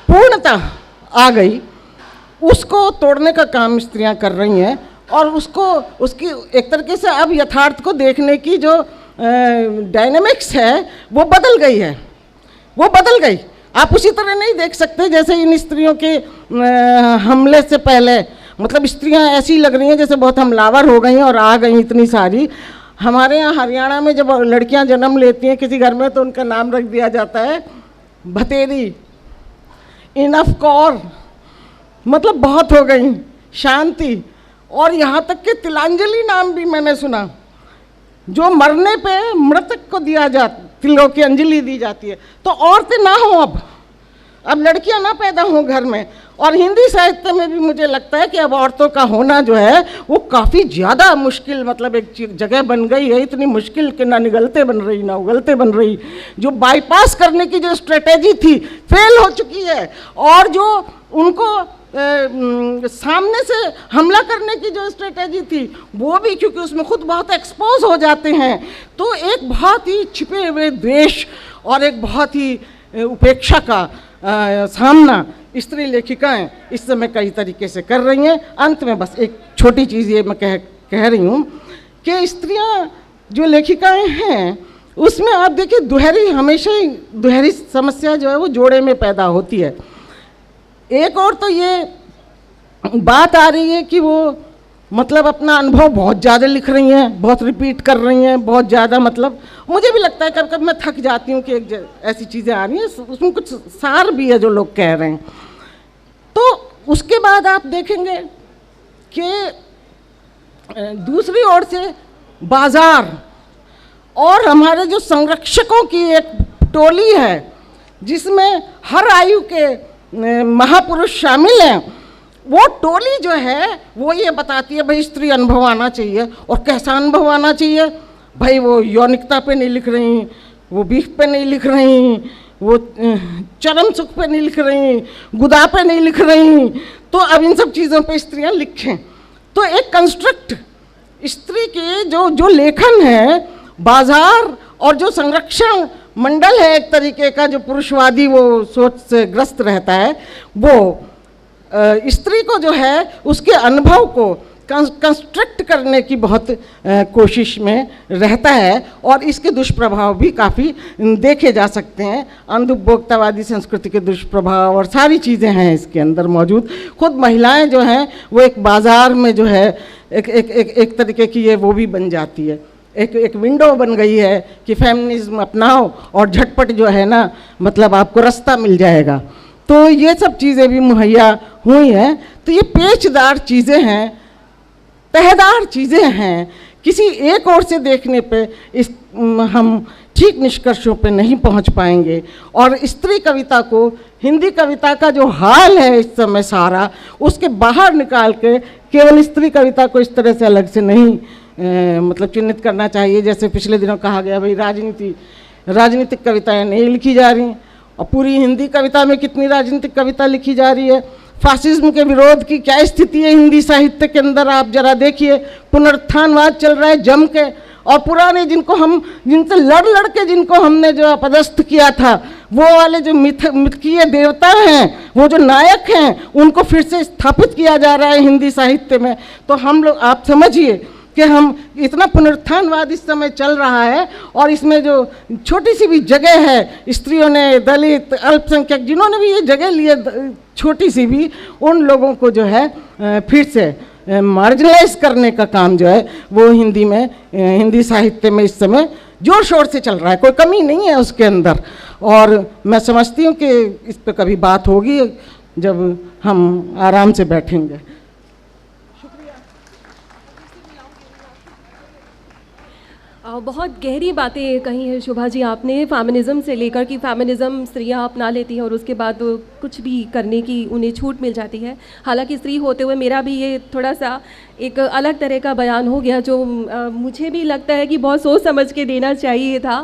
Speaker 5: पूर्णता आ गई, उसको तोड़ने का काम स्त्रियां कर रही हैं। और उसको, उसकी एक तरीके से अब यथार्थ को देखने की जो डायनेमिक्स है वो बदल गई है, वो बदल गई। आप उसी तरह नहीं देख सकते जैसे इन स्त्रियों के हमले से पहले, मतलब स्त्रियां ऐसी लग रही हैं जैसे बहुत हमलावर हो गई हैं और आ गई इतनी सारी। हमारे यहाँ हरियाणा में जब लड़कियां जन्म लेती हैं किसी घर में तो उनका नाम रख दिया जाता है भतेरी, इनफ कौर, मतलब बहुत हो गई, शांति, और यहाँ तक कि तिलांजलि नाम भी मैंने सुना, जो मरने पे मृतक को दिया जाता, तिलों की अंजलि दी जाती है। तो औरतें ना हो, अब लड़कियां ना पैदा हों घर में। और हिंदी साहित्य में भी मुझे लगता है कि अब औरतों का होना जो है वो काफ़ी ज़्यादा मुश्किल, मतलब एक जगह बन गई है, इतनी मुश्किल कि ना निगलते बन रही ना उगलते बन रही। जो बाईपास करने की जो स्ट्रेटेजी थी फेल हो चुकी है, और जो उनको सामने से हमला करने की जो स्ट्रेटेजी थी वो भी, क्योंकि उसमें खुद बहुत एक्सपोज हो जाते हैं, तो एक बहुत ही छिपे हुए द्वेष और एक बहुत ही उपेक्षा का सामना स्त्री लेखिकाएं इस समय कई तरीके से कर रही हैं। अंत में बस एक छोटी चीज़ ये मैं कह रही हूँ कि स्त्रियां जो लेखिकाएं हैं उसमें आप देखिए दुहरी, हमेशा ही दुहरी समस्या जो है वो जोड़े में पैदा होती है। एक और तो ये बात आ रही है कि वो मतलब अपना अनुभव बहुत ज़्यादा लिख रही हैं, बहुत रिपीट कर रही हैं, बहुत ज़्यादा, मतलब मुझे भी लगता है कभी कभी मैं थक जाती हूँ कि ऐसी चीज़ें आ रही हैं, उसमें कुछ सार भी है जो लोग कह रहे हैं। तो उसके बाद आप देखेंगे कि दूसरी ओर से बाजार और हमारे जो संरक्षकों की एक टोली है जिसमें हर आयु के महापुरुष शामिल हैं, वो टोली जो है वो ये बताती है भाई स्त्री अनुभव आना चाहिए। और कैसा अनुभव आना चाहिए भाई? वो यौनिकता पे नहीं लिख रही, वो बीफ पे नहीं लिख रही, वो चरम सुख पे नहीं लिख रही, गुदा पे नहीं लिख रही। तो अब इन सब चीज़ों पे स्त्रियां लिखें। तो एक कंस्ट्रक्ट स्त्री के जो लेखन है, बाजार और जो संरक्षण मंडल है एक तरीके का, जो पुरुषवादी वो सोच से ग्रस्त रहता है, वो स्त्री को जो है उसके अनुभव को कंस्ट्रक्ट करने की बहुत कोशिश में रहता है। और इसके दुष्प्रभाव भी काफ़ी देखे जा सकते हैं, अंधोपभोक्तावादी संस्कृति के दुष्प्रभाव और सारी चीज़ें हैं इसके अंदर मौजूद। खुद महिलाएं जो हैं वो एक बाज़ार में जो है एक तरीके की ये वो भी बन जाती है, एक विंडो बन गई है कि फेमिनिज्म अपनाओ और झटपट जो है ना, मतलब आपको रास्ता मिल जाएगा। तो ये सब चीज़ें भी मुहैया हुई हैं। तो ये पेचदार चीज़ें हैं, तहदार चीज़ें हैं। किसी एक ओर से देखने पे हम ठीक निष्कर्षों पे नहीं पहुंच पाएंगे। और स्त्री कविता को, हिंदी कविता का जो हाल है इस समय सारा, उसके बाहर निकाल के केवल स्त्री कविता को इस तरह से अलग से नहीं मतलब चिन्हित करना चाहिए। जैसे पिछले दिनों कहा गया भाई राजनीतिक कविताएं नहीं लिखी जा रही, और पूरी हिंदी कविता में कितनी राजनीतिक कविता लिखी जा रही है। फासिज्म के विरोध की क्या स्थिति है हिंदी साहित्य के अंदर, आप जरा देखिए। पुनरुत्थानवाद चल रहा है जम के, और पुराने जिनसे लड़ के जिनको हमने जो अपदस्थ किया था, वो वाले जो मिथकीय देवता हैं, वो जो नायक हैं, उनको फिर से स्थापित किया जा रहा है हिंदी साहित्य में। तो हम लोग, आप समझिए कि हम इतना पुनरुत्थानवाद इस समय चल रहा है और इसमें जो छोटी सी भी जगह है, स्त्रियों ने, दलित, अल्पसंख्यक जिन्होंने भी ये जगह ली है छोटी सी भी, उन लोगों को जो है फिर से मार्जिनलाइज करने का काम जो है वो हिंदी में, हिंदी साहित्य में इस समय जोर शोर से चल रहा है, कोई कमी नहीं है उसके अंदर। और मैं समझती हूँ कि इस पर कभी बात होगी जब हम आराम से बैठेंगे।
Speaker 2: बहुत गहरी बातें कही हैं शोभा जी आपने, फेमिनिज़म से लेकर कि फेमिनिज़म स्त्रियां अपना लेती हैं और उसके बाद कुछ भी करने की उन्हें छूट मिल जाती है। हालांकि स्त्री होते हुए मेरा भी ये थोड़ा सा एक अलग तरह का बयान हो गया, जो मुझे भी लगता है कि बहुत सोच समझ के देना चाहिए था,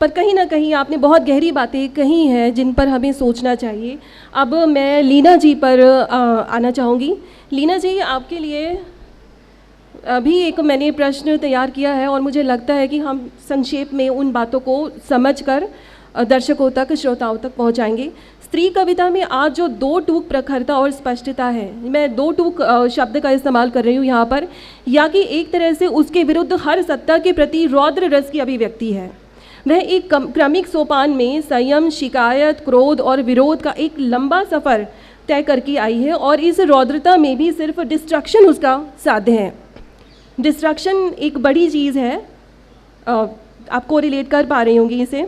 Speaker 2: पर कहीं ना कहीं आपने बहुत गहरी बातें कही हैं जिन पर हमें सोचना चाहिए। अब मैं लीना जी पर आना चाहूँगी। लीना जी, आपके लिए अभी एक मैंने प्रश्न तैयार किया है और मुझे लगता है कि हम संक्षेप में उन बातों को समझकर दर्शकों तक, श्रोताओं तक पहुंचाएंगे। स्त्री कविता में आज जो दो टूक प्रखरता और स्पष्टता है, मैं दो टूक शब्द का इस्तेमाल कर रही हूँ यहाँ पर, या कि एक तरह से उसके विरुद्ध हर सत्ता के प्रति रौद्र रस की अभिव्यक्ति है। वह एक क्रमिक सोपान में संयम, शिकायत, क्रोध और विरोध का एक लंबा सफ़र तय करके आई है और इस रौद्रता में भी सिर्फ डिस्ट्रक्शन उसका साध्य है। डिस्ट्रक्शन एक बड़ी चीज़ है, आप कोरिलेट कर पा रही होंगी इसे।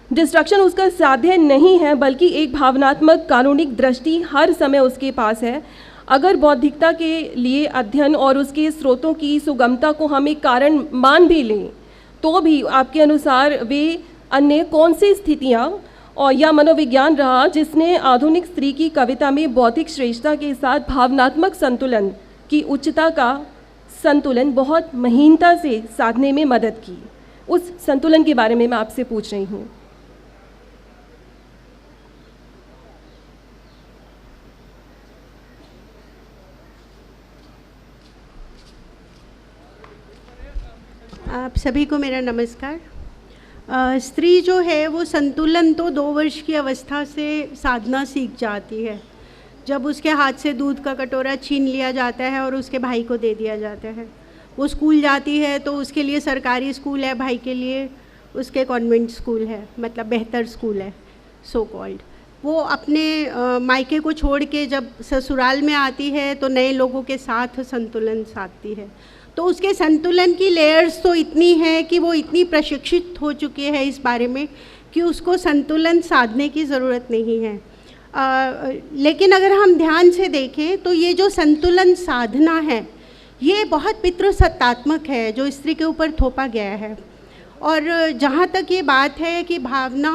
Speaker 2: डिस्ट्रक्शन उसका साध्य नहीं है, बल्कि एक भावनात्मक कानूनिक दृष्टि हर समय उसके पास है। अगर बौद्धिकता के लिए अध्ययन और उसके स्रोतों की सुगमता को हम एक कारण मान भी लें, तो भी आपके अनुसार वे अन्य कौन सी स्थितियाँ और या मनोविज्ञान रहा जिसने आधुनिक स्त्री की कविता में बौद्धिक श्रेष्ठता के साथ भावनात्मक संतुलन की उच्चता का संतुलन बहुत महीनता से साधने में मदद की? उस संतुलन के बारे में मैं आपसे पूछ रही हूँ।
Speaker 6: आप सभी को मेरा नमस्कार। स्त्री जो है वो संतुलन तो 2 वर्ष की अवस्था से साधना सीख जाती है, जब उसके हाथ से दूध का कटोरा छीन लिया जाता है और उसके भाई को दे दिया जाता है। वो स्कूल जाती है तो उसके लिए सरकारी स्कूल है, भाई के लिए उसके कॉन्वेंट स्कूल है, मतलब बेहतर स्कूल है सो कॉल्ड। वो अपने मायके को छोड़ के जब ससुराल में आती है तो नए लोगों के साथ संतुलन साधती है। तो उसके संतुलन की लेयर्स तो इतनी है कि वो इतनी प्रशिक्षित हो चुकी है इस बारे में कि उसको संतुलन साधने की ज़रूरत नहीं है। लेकिन अगर हम ध्यान से देखें तो ये जो संतुलन साधना है ये बहुत पितृसत्तात्मक है, जो स्त्री के ऊपर थोपा गया है। और जहाँ तक ये बात है कि भावना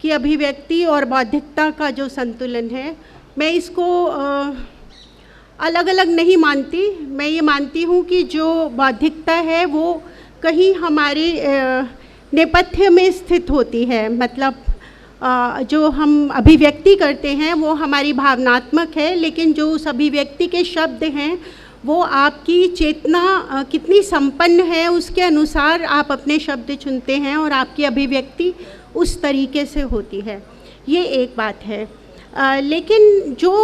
Speaker 6: की अभिव्यक्ति और बौद्धिकता का जो संतुलन है, मैं इसको अलग अलग नहीं मानती। मैं ये मानती हूँ कि जो बौद्धिकता है वो कहीं हमारे नेपथ्य में स्थित होती है, मतलब जो हम अभिव्यक्ति करते हैं वो हमारी भावनात्मक है, लेकिन जो उस अभिव्यक्ति के शब्द हैं वो आपकी चेतना कितनी संपन्न है उसके अनुसार आप अपने शब्द चुनते हैं और आपकी अभिव्यक्ति उस तरीके से होती है। ये एक बात है। लेकिन जो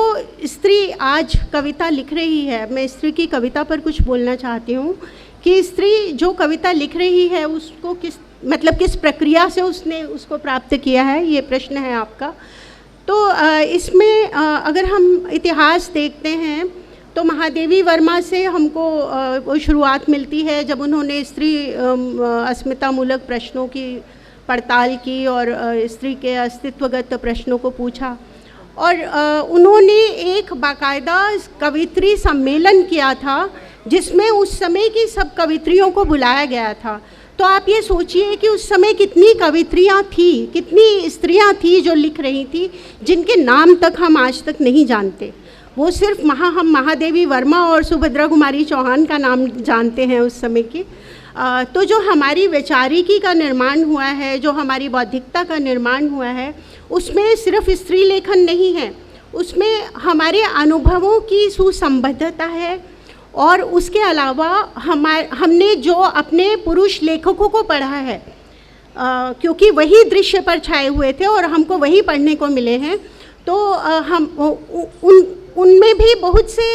Speaker 6: स्त्री आज कविता लिख रही है, मैं स्त्री की कविता पर कुछ बोलना चाहती हूँ कि स्त्री जो कविता लिख रही है उसको किस प्रक्रिया से उसने उसको प्राप्त किया है, ये प्रश्न है आपका। तो इसमें अगर हम इतिहास देखते हैं तो महादेवी वर्मा से हमको वो शुरुआत मिलती है जब उन्होंने स्त्री अस्मितामूलक प्रश्नों की पड़ताल की और स्त्री के अस्तित्वगत प्रश्नों को पूछा, और उन्होंने एक बाकायदा कवित्री सम्मेलन किया था जिसमें उस समय की सब कवित्रियों को बुलाया गया था। तो आप ये सोचिए कि उस समय कितनी कवित्रियाँ थी, कितनी स्त्रियाँ थी जो लिख रही थी, जिनके नाम तक हम आज तक नहीं जानते। वो सिर्फ हम महादेवी वर्मा और सुभद्रा कुमारी चौहान का नाम जानते हैं उस समय की। तो जो हमारी वैचारिकी का निर्माण हुआ है, जो हमारी बौद्धिकता का निर्माण हुआ है, उसमें सिर्फ स्त्री लेखन नहीं है, उसमें हमारे अनुभवों की सुसंबद्धता है। और उसके अलावा हमने जो अपने पुरुष लेखकों को पढ़ा है, क्योंकि वही दृश्य पर छाए हुए थे और हमको वही पढ़ने को मिले हैं, तो हम उनमें भी बहुत से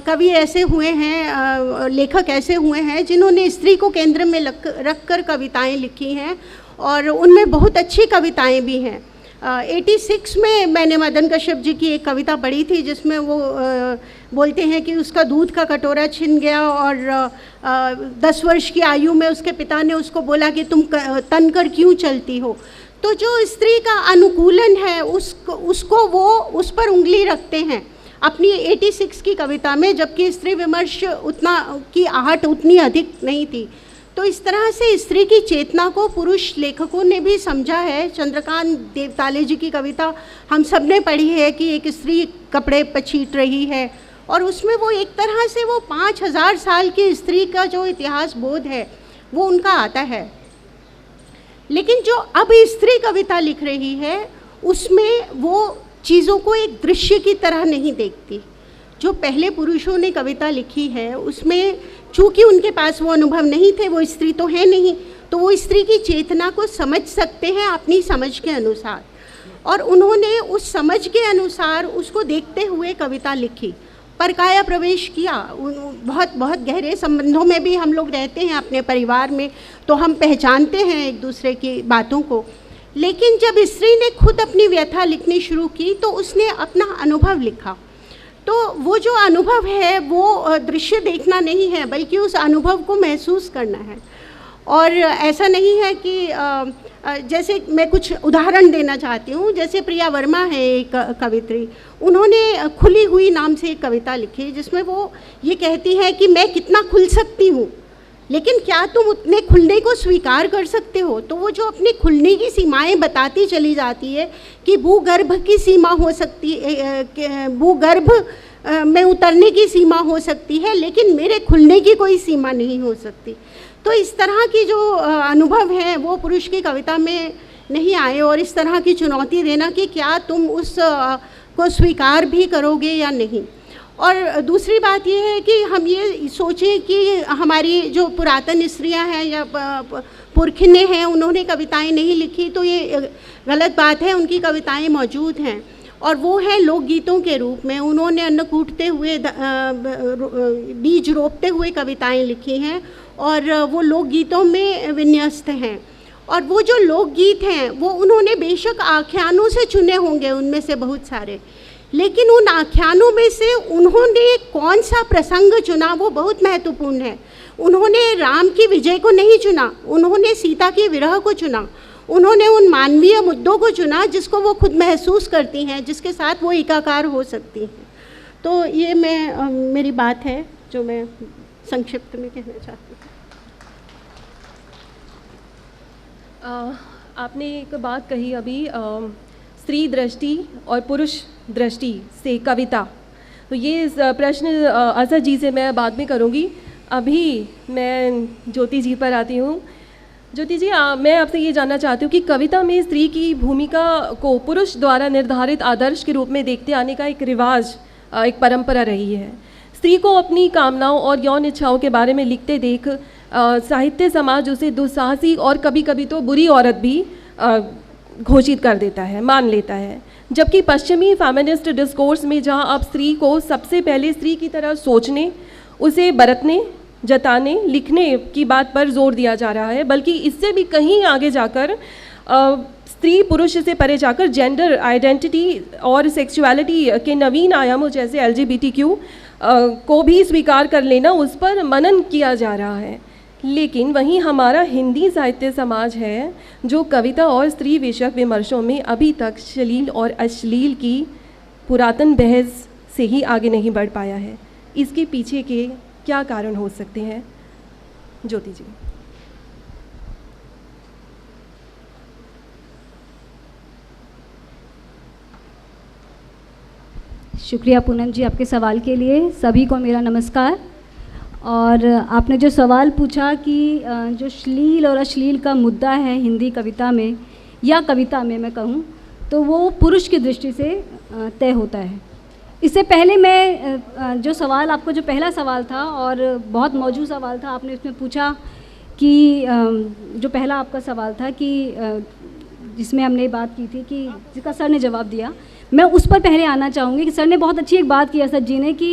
Speaker 6: कवि ऐसे हुए हैं, लेखक ऐसे हुए हैं जिन्होंने स्त्री को केंद्र में रख कर कविताएँ लिखी हैं और उनमें बहुत अच्छी कविताएँ भी हैं। 86 में मैंने मदन कश्यप जी की एक कविता पढ़ी थी जिसमें वो बोलते हैं कि उसका दूध का कटोरा छिन गया और 10 वर्ष की आयु में उसके पिता ने उसको बोला कि तुम तन कर क्यों चलती हो। तो जो स्त्री का अनुकूलन है उसको वो उस पर उंगली रखते हैं अपनी 86 की कविता में, जबकि स्त्री विमर्श उतना की आहट उतनी अधिक नहीं थी। तो इस तरह से स्त्री की चेतना को पुरुष लेखकों ने भी समझा है। चंद्रकांत देवताले जी की कविता हम सब ने पढ़ी है कि एक स्त्री कपड़े पछीट रही है और उसमें वो एक तरह से वो 5000 साल की स्त्री का जो इतिहास बोध है वो उनका आता है। लेकिन जो अब स्त्री कविता लिख रही है उसमें वो चीज़ों को एक दृश्य की तरह नहीं देखती। जो पहले पुरुषों ने कविता लिखी है उसमें चूँकि उनके पास वो अनुभव नहीं थे, वो स्त्री तो है नहीं, तो वो स्त्री की चेतना को समझ सकते हैं अपनी समझ के अनुसार और उन्होंने उस समझ के अनुसार उसको देखते हुए कविता लिखी, परकाया प्रवेश किया। बहुत बहुत गहरे संबंधों में भी हम लोग रहते हैं अपने परिवार में, तो हम पहचानते हैं एक दूसरे की बातों को। लेकिन जब स्त्री ने खुद अपनी व्यथा लिखनी शुरू की तो उसने अपना अनुभव लिखा। तो वो जो अनुभव है वो दृश्य देखना नहीं है बल्कि उस अनुभव को महसूस करना है। और ऐसा नहीं है कि जैसे मैं कुछ उदाहरण देना चाहती हूँ, जैसे प्रिया वर्मा है एक कवित्री, उन्होंने खुली हुई नाम से एक कविता लिखी जिसमें वो ये कहती है कि मैं कितना खुल सकती हूँ लेकिन क्या तुम उतने खुलने को स्वीकार कर सकते हो। तो वो जो अपने खुलने की सीमाएं बताती चली जाती है कि भूगर्भ की सीमा हो सकती है, भूगर्भ में उतरने की सीमा हो सकती है लेकिन मेरे खुलने की कोई सीमा नहीं हो सकती। तो इस तरह की जो अनुभव है वो पुरुष की कविता में नहीं आए और इस तरह की चुनौती देना कि क्या तुम उस को स्वीकार भी करोगे या नहीं। और दूसरी बात ये है कि हम ये सोचें कि हमारी जो पुरातन स्त्रियां हैं या पुरखिने हैं उन्होंने कविताएं नहीं लिखी, तो ये गलत बात है। उनकी कविताएं मौजूद हैं और वो हैं लोकगीतों के रूप में। उन्होंने अन्न कूटते हुए बीज रोपते हुए कविताएं लिखी हैं और वो लोकगीतों में विन्यस्त हैं। और वो जो लोकगीत हैं वो उन्होंने बेशक आख्यानों से चुने होंगे उनमें से बहुत सारे, लेकिन उन आख्यानों में से उन्होंने कौन सा प्रसंग चुना वो बहुत महत्वपूर्ण है। उन्होंने राम की विजय को नहीं चुना, उन्होंने सीता के विरह को चुना, उन्होंने उन मानवीय मुद्दों को चुना जिसको वो खुद महसूस करती हैं, जिसके साथ वो एकाकार हो सकती हैं। तो ये मेरी बात है जो मैं संक्षिप्त में कहना चाहती हूँ।
Speaker 2: आपने एक बात कही अभी स्त्री दृष्टि और पुरुष दृष्टि से कविता, तो ये प्रश्न असद जी से मैं बाद में करूँगी। अभी मैं ज्योति जी पर आती हूँ। ज्योति जी, मैं आपसे ये जानना चाहती हूँ कि कविता में स्त्री की भूमिका को पुरुष द्वारा निर्धारित आदर्श के रूप में देखते आने का एक रिवाज, एक परंपरा रही है। स्त्री को अपनी कामनाओं और यौन इच्छाओं के बारे में लिखते देख साहित्य समाज उसे दुस्साहसी और कभी कभी तो बुरी औरत भी घोषित कर देता है, मान लेता है। जबकि पश्चिमी फेमिनिस्ट डिस्कोर्स में जहाँ अब स्त्री को सबसे पहले स्त्री की तरह सोचने, उसे बरतने, जताने, लिखने की बात पर जोर दिया जा रहा है, बल्कि इससे भी कहीं आगे जाकर स्त्री पुरुष से परे जाकर जेंडर आइडेंटिटी और सेक्सुअलिटी के नवीन आयामों जैसे LGBTQ को भी स्वीकार कर लेना, उस पर मनन किया जा रहा है। लेकिन वहीं हमारा हिंदी साहित्य समाज है जो कविता और स्त्री विषयक विमर्शों में अभी तक श्लील और अश्लील की पुरातन बहस से ही आगे नहीं बढ़ पाया है। इसके पीछे के क्या कारण हो सकते हैं, ज्योति जी?
Speaker 7: शुक्रिया पूनम जी आपके सवाल के लिए। सभी को मेरा नमस्कार। और आपने जो सवाल पूछा कि जो श्लील और अश्लील का मुद्दा है हिंदी कविता में या कविता में मैं कहूँ तो वो पुरुष की दृष्टि से तय होता है। इससे पहले मैं जो सवाल आपको जो पहला सवाल था और बहुत मौजूद सवाल था, आपने इसमें पूछा कि जो पहला आपका सवाल था कि जिसमें हमने बात की थी कि जिसका सर ने जवाब दिया, मैं उस पर पहले आना चाहूँगी कि सर ने बहुत अच्छी एक बात की असद जी ने कि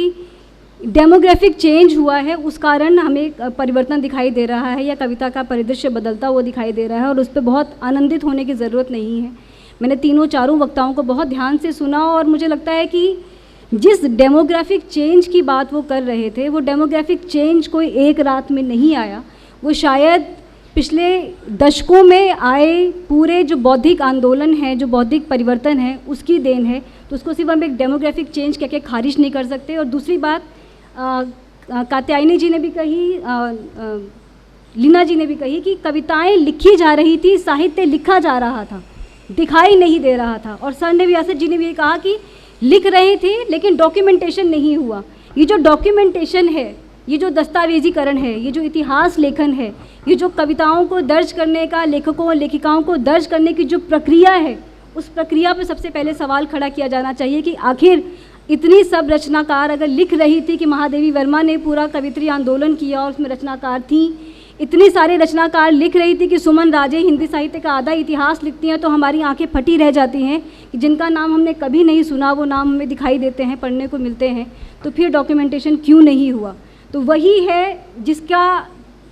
Speaker 7: डेमोग्राफिक चेंज हुआ है, उस कारण हमें परिवर्तन दिखाई दे रहा है या कविता का परिदृश्य बदलता हुआ दिखाई दे रहा है, और उस पर बहुत आनंदित होने की ज़रूरत नहीं है। मैंने तीनों चारों वक्ताओं को बहुत ध्यान से सुना और मुझे लगता है कि जिस डेमोग्राफिक चेंज की बात वो कर रहे थे, वो डेमोग्राफिक चेंज कोई एक रात में नहीं आया, वो शायद पिछले दशकों में आए पूरे जो बौद्धिक आंदोलन है, जो बौद्धिक परिवर्तन है, उसकी देन है। तो उसको सिर्फ हम एक डेमोग्राफिक चेंज कह के खारिज नहीं कर सकते। और दूसरी बात कात्यायनी जी ने भी कही, लीना जी ने भी कही कि कविताएं लिखी जा रही थी, साहित्य लिखा जा रहा था, दिखाई नहीं दे रहा था। और सर ने भी, असद जी ने भी ये कहा कि लिख रहे थे लेकिन डॉक्यूमेंटेशन नहीं हुआ। ये जो डॉक्यूमेंटेशन है, ये जो दस्तावेजीकरण है, ये जो इतिहास लेखन है, ये जो कविताओं को दर्ज करने का, लेखकों और लेखिकाओं को दर्ज करने की जो प्रक्रिया है, उस प्रक्रिया पर सबसे पहले सवाल खड़ा किया जाना चाहिए कि आखिर इतनी सब रचनाकार अगर लिख रही थी कि महादेवी वर्मा ने पूरा कवित्री आंदोलन किया और उसमें रचनाकार थी, इतनी सारे रचनाकार लिख रही थी कि सुमन राजे हिंदी साहित्य का आधा इतिहास लिखती हैं, तो हमारी आंखें फटी रह जाती हैं कि जिनका नाम हमने कभी नहीं सुना वो नाम हमें दिखाई देते हैं, पढ़ने को मिलते हैं। तो फिर डॉक्यूमेंटेशन क्यों नहीं हुआ? तो वही है जिसका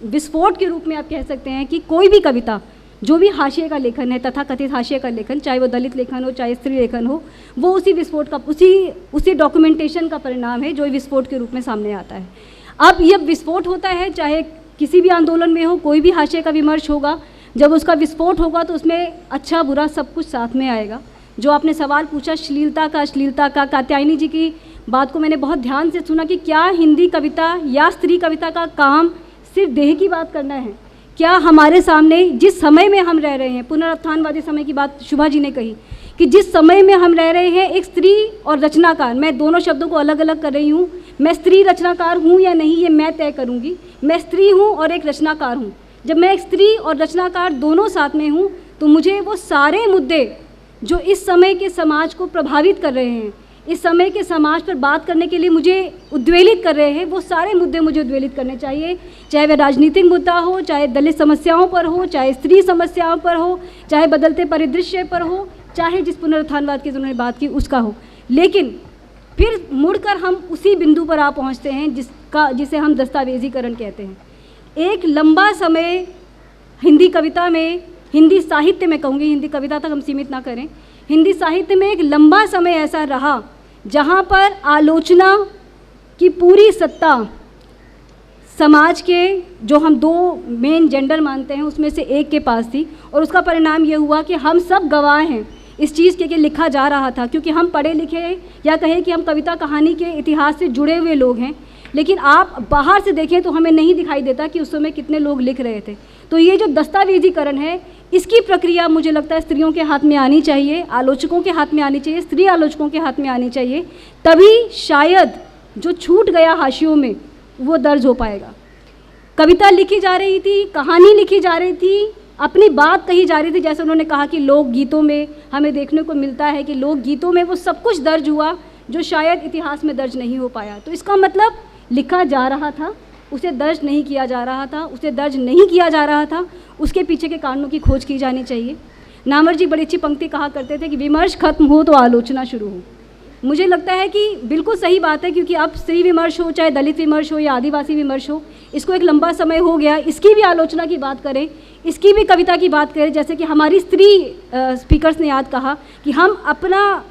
Speaker 7: विस्फोट के रूप में आप कह सकते हैं कि कोई भी कविता, जो भी हाशिए का लेखन है, तथा कथित हाशिए का लेखन, चाहे वो दलित लेखन हो, चाहे स्त्री लेखन हो, वो उसी विस्फोट का, उसी डॉक्यूमेंटेशन का परिणाम है जो विस्फोट के रूप में सामने आता है। अब ये विस्फोट होता है, चाहे किसी भी आंदोलन में हो, कोई भी हाशिए का विमर्श होगा, जब उसका विस्फोट होगा तो उसमें अच्छा बुरा सब कुछ साथ में आएगा। जो आपने सवाल पूछा अश्लीलता का, कात्यायनी जी की बात को मैंने बहुत ध्यान से सुना कि क्या हिंदी कविता या स्त्री कविता का काम सिर्फ देह की बात करना है? क्या हमारे सामने जिस समय में हम रह रहे हैं, पुनरुत्थानवादी समय की बात शुभा जी ने कही कि जिस समय में हम रह रहे हैं, एक स्त्री और रचनाकार, मैं दोनों शब्दों को अलग अलग कर रही हूँ, मैं स्त्री रचनाकार हूँ या नहीं ये मैं तय करूँगी। मैं स्त्री हूँ और एक रचनाकार हूँ। जब मैं एक स्त्री और रचनाकार दोनों साथ में हूँ तो मुझे वो सारे मुद्दे जो इस समय के समाज को प्रभावित कर रहे हैं, इस समय के समाज पर बात करने के लिए मुझे उद्वेलित कर रहे हैं, वो सारे मुद्दे मुझे उद्वेलित करने चाहिए, चाहे वह राजनीतिक मुद्दा हो, चाहे दलित समस्याओं पर हो, चाहे स्त्री समस्याओं पर हो, चाहे बदलते परिदृश्य पर हो, चाहे जिस पुनरुत्थानवाद की जिन्होंने बात की उसका हो। लेकिन फिर मुड़कर हम उसी बिंदु पर आ पहुंचते हैं जिसे हम दस्तावेजीकरण कहते हैं। एक लंबा समय हिंदी कविता में, हिंदी साहित्य में कहूँगी, हिंदी कविता तक हम सीमित ना करें, हिंदी साहित्य में एक लंबा समय ऐसा रहा जहाँ पर आलोचना की पूरी सत्ता समाज के, जो हम दो मेन जेंडर मानते हैं, उसमें से एक के पास थी। और उसका परिणाम ये हुआ कि हम सब गवाह हैं इस चीज़ के कि लिखा जा रहा था, क्योंकि हम पढ़े लिखे या कहें कि हम कविता कहानी के इतिहास से जुड़े हुए लोग हैं। लेकिन आप बाहर से देखें तो हमें नहीं दिखाई देता कि उस समय कितने लोग लिख रहे थे। तो ये जो दस्तावेजीकरण है, इसकी प्रक्रिया मुझे लगता है स्त्रियों के हाथ में आनी चाहिए, आलोचकों के हाथ में आनी चाहिए, स्त्री आलोचकों के हाथ में आनी चाहिए, तभी शायद जो छूट गया हाशियों में वो दर्ज हो पाएगा। कविता लिखी जा रही थी, कहानी लिखी जा रही थी, अपनी बात कही जा रही थी। जैसे उन्होंने कहा कि लोकगीतों में हमें देखने को मिलता है कि लोकगीतों में वो सब कुछ दर्ज हुआ जो शायद इतिहास में दर्ज नहीं हो पाया। तो इसका मतलब लिखा जा रहा था, उसे दर्ज नहीं किया जा रहा था, उसे दर्ज नहीं किया जा रहा था, उसके पीछे के कारणों की खोज की जानी चाहिए। नामर जी बड़ी अच्छी पंक्ति कहा करते थे कि विमर्श खत्म हो तो आलोचना शुरू हो। मुझे लगता है कि बिल्कुल सही बात है, क्योंकि अब स्त्री विमर्श हो, चाहे दलित विमर्श हो या आदिवासी विमर्श हो, इसको एक लंबा समय हो गया, इसकी भी आलोचना की बात करें, इसकी भी कविता की बात करें। जैसे कि हमारी स्त्री स्पीकर्स ने याद कहा कि हम अपना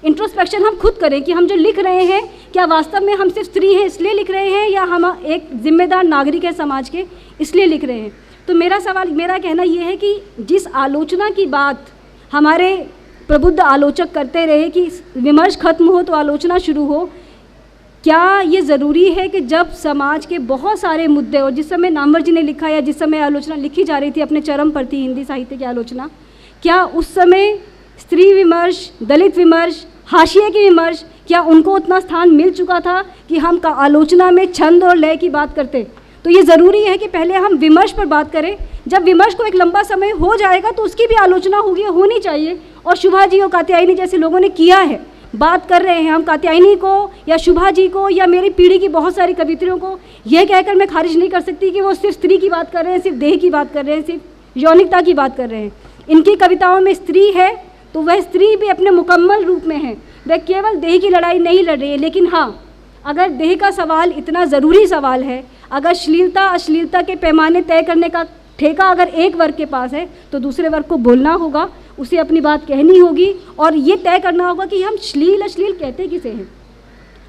Speaker 7: इंट्रोस्पेक्शन हम खुद करें कि हम जो लिख रहे हैं, क्या वास्तव में हम सिर्फ स्त्री हैं इसलिए लिख रहे हैं, या हम एक जिम्मेदार नागरिक है समाज के इसलिए लिख रहे हैं। तो मेरा कहना ये है कि जिस आलोचना की बात हमारे प्रबुद्ध आलोचक करते रहे कि विमर्श खत्म हो तो आलोचना शुरू हो, क्या ये ज़रूरी है कि जब समाज के बहुत सारे मुद्दे, और जिस समय नामवर जी ने लिखा या जिस समय आलोचना लिखी जा रही थी अपने चरम पर थी हिंदी साहित्य की आलोचना, क्या उस समय स्त्री विमर्श, दलित विमर्श, हाशिए की विमर्श, क्या उनको उतना स्थान मिल चुका था कि हम आलोचना में छंद और लय की बात करते? तो ये ज़रूरी है कि पहले हम विमर्श पर बात करें। जब विमर्श को एक लंबा समय हो जाएगा तो उसकी भी आलोचना होनी चाहिए। और शुभा जी और कात्यायनी जैसे लोगों ने किया है, बात कर रहे हैं। हम कात्यायनी को या शुभा जी को या मेरी पीढ़ी की बहुत सारी कवित्रियों को यह कहकर मैं खारिज नहीं कर सकती कि वो सिर्फ स्त्री की बात कर रहे हैं, सिर्फ देह की बात कर रहे हैं, सिर्फ यौनिकता की बात कर रहे हैं। इनकी कविताओं में स्त्री है तो वह स्त्री भी अपने मुकम्मल रूप में है, वह केवल देह की लड़ाई नहीं लड़ रही है। लेकिन हाँ, अगर देह का सवाल इतना ज़रूरी सवाल है, अगर श्लीलता अश्लीलता के पैमाने तय करने का ठेका अगर एक वर्ग के पास है, तो दूसरे वर्ग को बोलना होगा, उसे अपनी बात कहनी होगी और ये तय करना होगा कि हम श्लील अश्लील कहते किसे हैं,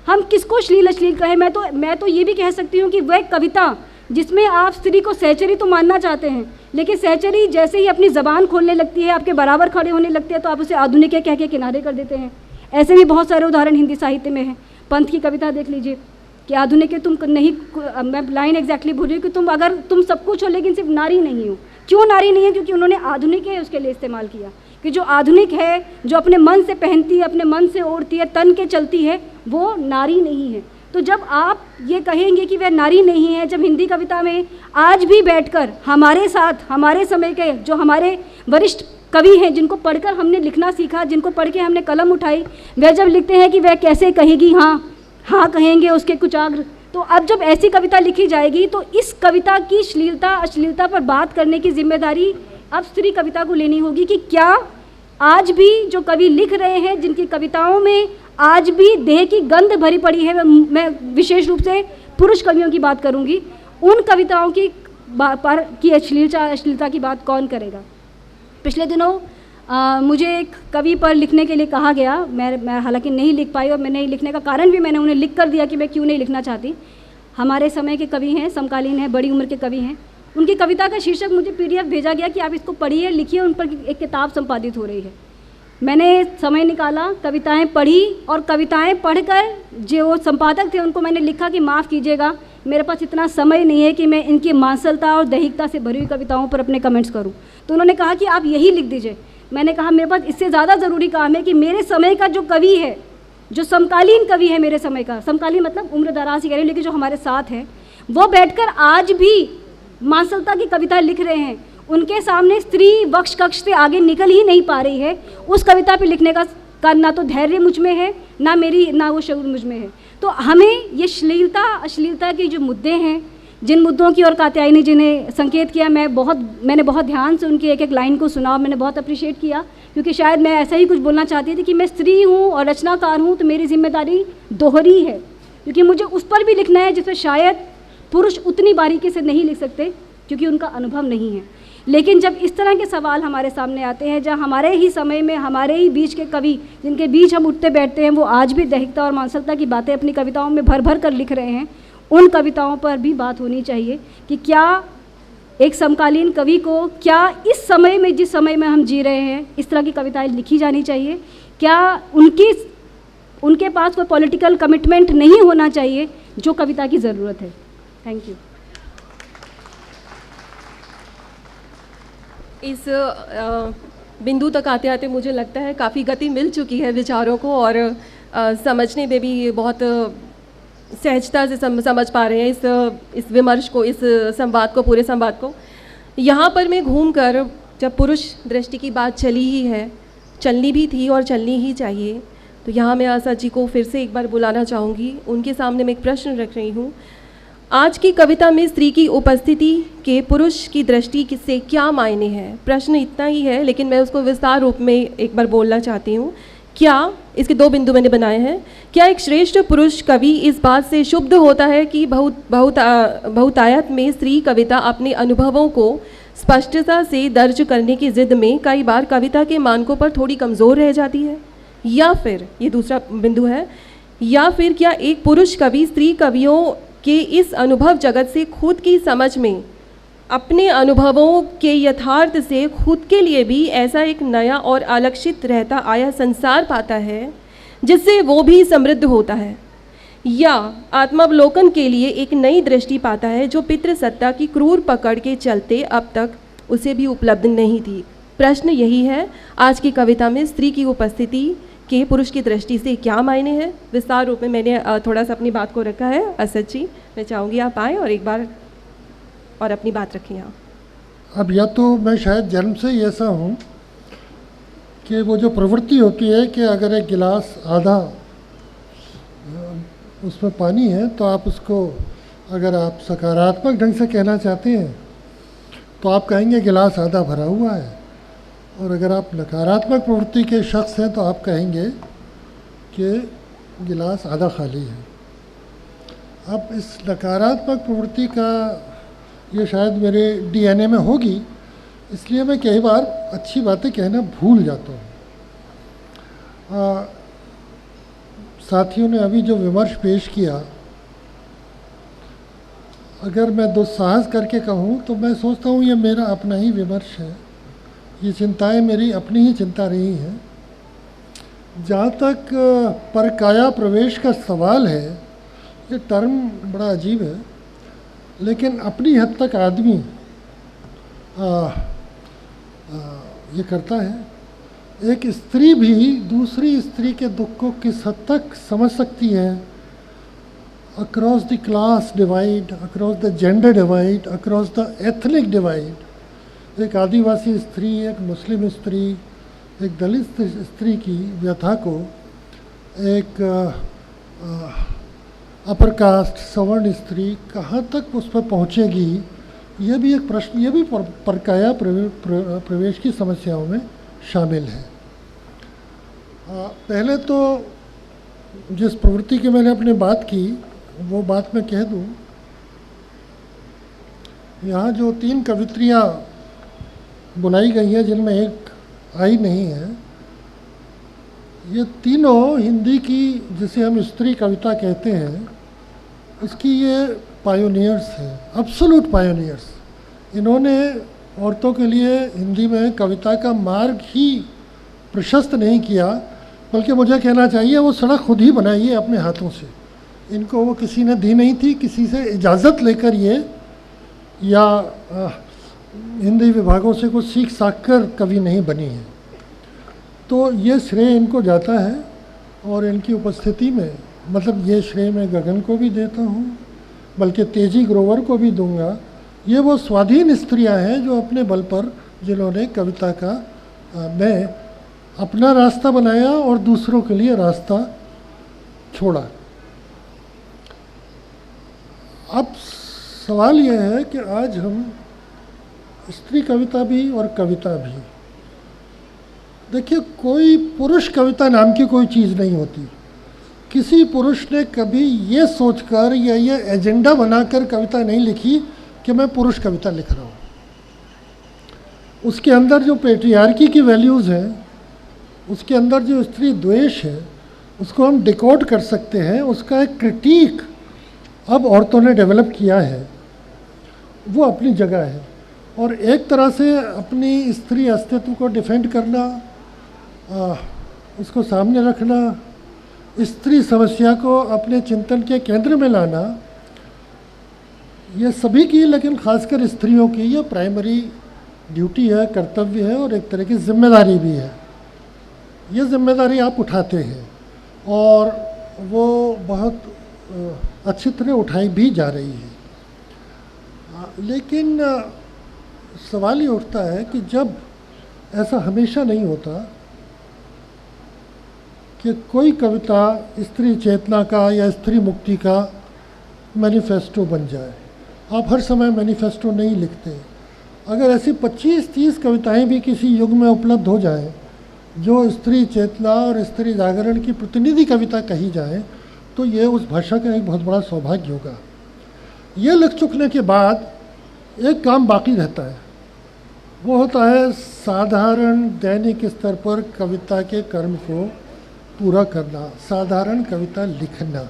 Speaker 7: हम किसको श्लील अश्लील कहें। मैं तो ये भी कह सकती हूँ कि वह कविता जिसमें आप स्त्री को सहचरी तो मानना चाहते हैं, लेकिन सहचरी जैसे ही अपनी ज़बान खोलने लगती है, आपके बराबर खड़े होने लगती है, तो आप उसे आधुनिक कह के किनारे कर देते हैं। ऐसे भी बहुत सारे उदाहरण हिंदी साहित्य में हैं। पंत की कविता देख लीजिए कि आधुनिक तुम नहीं, मैं लाइन एग्जैक्टली भूल रही हूँ कि तुम सब कुछ हो लेकिन सिर्फ नारी नहीं हो। क्यों नारी नहीं है? क्योंकि उन्होंने आधुनिक है उसके लिए इस्तेमाल किया कि जो आधुनिक है, जो अपने मन से पहनती है, अपने मन से ओढ़ती है, तन के चलती है, वो नारी नहीं है। तो जब आप ये कहेंगे कि वह नारी नहीं है, जब हिंदी कविता में आज भी बैठकर हमारे साथ हमारे समय के जो हमारे वरिष्ठ कवि हैं, जिनको पढ़कर हमने लिखना सीखा, जिनको पढ़ के हमने कलम उठाई, वह जब लिखते हैं कि वह कैसे कहेगी हाँ, हाँ कहेंगे उसके कुचाग्र, तो अब जब ऐसी कविता लिखी जाएगी तो इस कविता की श्लीलता अश्लीलता पर बात करने की जिम्मेदारी अब स्त्री कविता को लेनी होगी कि क्या आज भी जो कवि लिख रहे हैं, जिनकी कविताओं में आज भी देह की गंध भरी पड़ी है, मैं विशेष रूप से पुरुष कवियों की बात करूंगी, उन कविताओं की अश्लीलता की बात कौन करेगा। पिछले दिनों मुझे एक कवि पर लिखने के लिए कहा गया, मैं हालांकि नहीं लिख पाई और मैंने लिखने का कारण भी मैंने उन्हें लिख कर दिया कि मैं क्यों नहीं लिखना चाहती। हमारे समय के कवि हैं, समकालीन हैं, बड़ी उम्र के कवि हैं, उनकी कविता का शीर्षक मुझे PDF भेजा गया कि आप इसको पढ़िए, लिखिए, उन पर एक किताब संपादित हो रही है। मैंने समय निकाला, कविताएं पढ़ी और कविताएं पढ़कर जो संपादक थे उनको मैंने लिखा कि माफ़ कीजिएगा, मेरे पास इतना समय नहीं है कि मैं इनकी मांसलता और दैहिकता से भरी हुई कविताओं पर अपने कमेंट्स करूं। तो उन्होंने कहा कि आप यही लिख दीजिए। मैंने कहा मेरे पास इससे ज़्यादा ज़रूरी काम है कि मेरे समय का जो कवि है, जो समकालीन कवि है मेरे समय का, समकालीन मतलब उम्र दराज ही कह रही, लेकिन जो हमारे साथ हैं, वो बैठकर आज भी मांसलता की कविता लिख रहे हैं। उनके सामने स्त्री वक्ष कक्ष से आगे निकल ही नहीं पा रही है। उस कविता पे लिखने का ना तो धैर्य मुझ में है, ना वो शऊर मुझ में है। तो हमें ये श्लीलता अश्लीलता के जो मुद्दे हैं, जिन मुद्दों की और कात्यायनी जी ने संकेत किया, मैंने बहुत ध्यान से उनकी एक एक लाइन को सुना और मैंने बहुत अप्रिशिएट किया, क्योंकि शायद मैं ऐसा ही कुछ बोलना चाहती थी कि मैं स्त्री हूँ और रचनाकार हूँ, तो मेरी जिम्मेदारी दोहरी है, क्योंकि मुझे उस पर भी लिखना है जिसमें शायद पुरुष उतनी बारीकी से नहीं लिख सकते क्योंकि उनका अनुभव नहीं है। लेकिन जब इस तरह के सवाल हमारे सामने आते हैं, जहाँ हमारे ही समय में हमारे ही बीच के कवि, जिनके बीच हम उठते बैठते हैं, वो आज भी दैहिकता और मांसलता की बातें अपनी कविताओं में भर भर कर लिख रहे हैं, उन कविताओं पर भी बात होनी चाहिए कि क्या एक समकालीन कवि को, क्या इस समय में, जिस समय में हम जी रहे हैं, इस तरह की कविताएं लिखी जानी चाहिए? क्या उनके पास कोई पॉलिटिकल कमिटमेंट नहीं होना चाहिए जो कविता की ज़रूरत है? Thank you.
Speaker 2: इस बिंदु तक आते आते मुझे लगता है काफ़ी गति मिल चुकी है विचारों को, और समझने में भी बहुत सहजता से समझ पा रहे हैं इस विमर्श को, इस संवाद को, पूरे संवाद को। यहाँ पर मैं घूमकर, जब पुरुष दृष्टि की बात चली ही है, चलनी भी थी और चलनी ही चाहिए, तो यहाँ मैं आशा जी को फिर से एक बार बुलाना चाहूँगी। उनके सामने मैं एक प्रश्न रख रही हूँ। आज की कविता में स्त्री की उपस्थिति के पुरुष की दृष्टि से क्या मायने हैं? प्रश्न इतना ही है, लेकिन मैं उसको विस्तार रूप में एक बार बोलना चाहती हूँ। क्या, इसके 2 बिंदु मैंने बनाए हैं, क्या एक श्रेष्ठ पुरुष कवि इस बात से क्षुब्ध होता है कि बहुतायत में स्त्री कविता अपने अनुभवों को स्पष्टता से दर्ज करने की जिद में कई बार कविता के मानकों पर थोड़ी कमज़ोर रह जाती है? या फिर, ये दूसरा बिंदु है, या फिर क्या एक पुरुष कवि स्त्री कवियों के इस अनुभव जगत से खुद की समझ में, अपने अनुभवों के यथार्थ से खुद के लिए भी ऐसा एक नया और अलक्षित रहता आया संसार पाता है जिससे वो भी समृद्ध होता है, या आत्मावलोकन के लिए एक नई दृष्टि पाता है जो पितृसत्ता की क्रूर पकड़ के चलते अब तक उसे भी उपलब्ध नहीं थी? प्रश्न यही है, आज की कविता में स्त्री की उपस्थिति के पुरुष की दृष्टि से क्या मायने हैं? विस्तार रूप में मैंने थोड़ा सा अपनी बात को रखा है। असद जी, मैं चाहूँगी आप आएँ और एक बार और अपनी बात रखें यहाँ।
Speaker 3: अब या तो मैं शायद जन्म से ही ऐसा हूँ कि वो जो प्रवृत्ति होती है कि अगर एक गिलास आधा उसमें पानी है, तो आप उसको, अगर आप सकारात्मक ढंग से कहना चाहते हैं तो आप कहेंगे गिलास आधा भरा हुआ है, और अगर आप नकारात्मक प्रवृत्ति के शख्स हैं तो आप कहेंगे कि गिलास आधा खाली है। अब इस नकारात्मक प्रवृत्ति का ये शायद मेरे डीएनए में होगी, इसलिए मैं कई बार अच्छी बातें कहना भूल जाता हूँ। साथियों ने अभी जो विमर्श पेश किया, अगर मैं दुस्साहस करके कहूँ तो मैं सोचता हूँ ये मेरा अपना ही विमर्श है, ये चिंताएं मेरी अपनी ही चिंता रही हैं। जहाँ तक परकाया प्रवेश का सवाल है, ये टर्म बड़ा अजीब है, लेकिन अपनी हद तक आदमी ये करता है। एक स्त्री भी दूसरी स्त्री के दुख को किस हद तक समझ सकती है, across the class divide, across the gender divide, across the ethnic divide. एक आदिवासी स्त्री, एक मुस्लिम स्त्री, एक दलित स्त्री की व्यथा को एक अपर कास्ट सवर्ण स्त्री कहाँ तक उस पर पहुँचेगी, ये भी एक प्रश्न, ये भी परकाया प्रवेश की समस्याओं में शामिल है। पहले तो जिस प्रवृत्ति की मैंने अपनी बात की वो बात मैं कह दूं। यहाँ जो 3 कवित्रियाँ बुलाई गई हैं, जिनमें एक आई नहीं है, ये तीनों हिंदी की जिसे हम स्त्री कविता कहते हैं उसकी ये पायोनियर्स हैं, एब्सोल्यूट पायोनियर्स। इन्होंने औरतों के लिए हिंदी में कविता का मार्ग ही प्रशस्त नहीं किया, बल्कि मुझे कहना चाहिए वो सड़क खुद ही बनाई है अपने हाथों से। इनको वो किसी ने दी नहीं थी, किसी से इजाज़त लेकर ये या हिंदी विभागों से कुछ सीख साख कर कवि नहीं बनी है। तो ये श्रेय इनको जाता है, और इनकी उपस्थिति में मतलब ये श्रेय मैं गगन को भी देता हूँ, बल्कि तेजी ग्रोवर को भी दूंगा। ये वो स्वाधीन स्त्रियाँ हैं जो अपने बल पर, जिन्होंने कविता का में अपना रास्ता बनाया और दूसरों के लिए रास्ता छोड़ा। अब सवाल यह है कि आज हम स्त्री कविता भी और कविता भी, देखिए कोई पुरुष कविता नाम की कोई चीज़ नहीं होती। किसी पुरुष ने कभी ये सोचकर या ये एजेंडा बनाकर कविता नहीं लिखी कि मैं पुरुष कविता लिख रहा हूँ। उसके अंदर जो पेट्रियार्की की वैल्यूज़ हैं, उसके अंदर जो स्त्री द्वेष है, उसको हम डिकोड कर सकते हैं। उसका एक क्रिटिक अब औरतों ने डेवलप किया है, वो अपनी जगह है। और एक तरह से अपनी स्त्री अस्तित्व को डिफेंड करना, उसको सामने रखना, स्त्री समस्या को अपने चिंतन के केंद्र में लाना, ये सभी की, लेकिन खासकर स्त्रियों की ये प्राइमरी ड्यूटी है, कर्तव्य है और एक तरह की जिम्मेदारी भी है। ये जिम्मेदारी आप उठाते हैं और वो बहुत अच्छी तरह उठाई भी जा रही है। लेकिन सवाल ये उठता है कि जब ऐसा हमेशा नहीं होता कि कोई कविता स्त्री चेतना का या स्त्री मुक्ति का मैनिफेस्टो बन जाए। आप हर समय मैनिफेस्टो नहीं लिखते। अगर ऐसी 25-30 कविताएं भी किसी युग में उपलब्ध हो जाएं जो स्त्री चेतना और स्त्री जागरण की प्रतिनिधि कविता कही जाए, तो ये उस भाषा का एक बहुत बड़ा सौभाग्य होगा। ये लिख चुकने के बाद एक काम बाकी रहता है, वो होता है साधारण दैनिक स्तर पर कविता के कर्म को पूरा करना, साधारण कविता लिखना।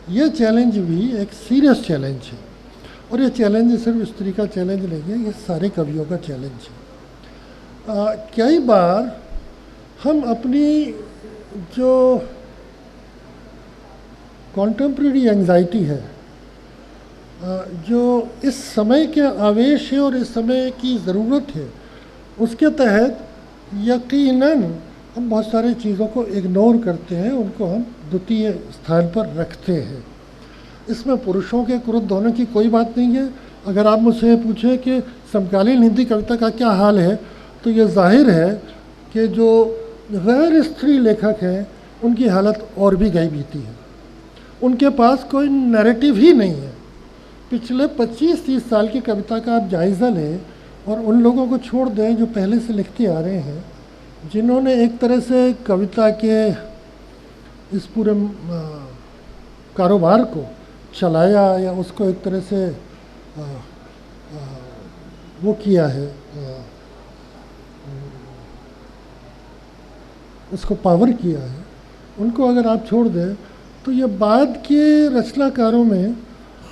Speaker 3: ये चैलेंज भी एक सीरियस चैलेंज है, और ये चैलेंज सिर्फ स्त्री का चैलेंज नहीं है, ये सारे कवियों का चैलेंज है। कई बार हम अपनी जो कॉन्टेम्प्रेरी एंग्जाइटी है, जो इस समय के आवेश है और इस समय की ज़रूरत है, उसके तहत यकीनन हम बहुत सारी चीज़ों को इग्नोर करते हैं, उनको हम द्वितीय स्थान पर रखते हैं। इसमें पुरुषों के क्रुद्ध होने की कोई बात नहीं है। अगर आप मुझसे पूछें कि समकालीन हिंदी कविता का क्या हाल है, तो ये जाहिर है कि जो गैर स्त्री लेखक हैं उनकी हालत और भी गई बीती है। उनके पास कोई नैरेटिव ही नहीं है। पिछले 25-30 साल की कविता का आप जायज़ा लें और उन लोगों को छोड़ दें जो पहले से लिखते आ रहे हैं, जिन्होंने एक तरह से कविता के इस पूरे कारोबार को चलाया या उसको एक तरह से वो किया है, उसको पावर किया है, उनको अगर आप छोड़ दें तो ये बाद के रचनाकारों में,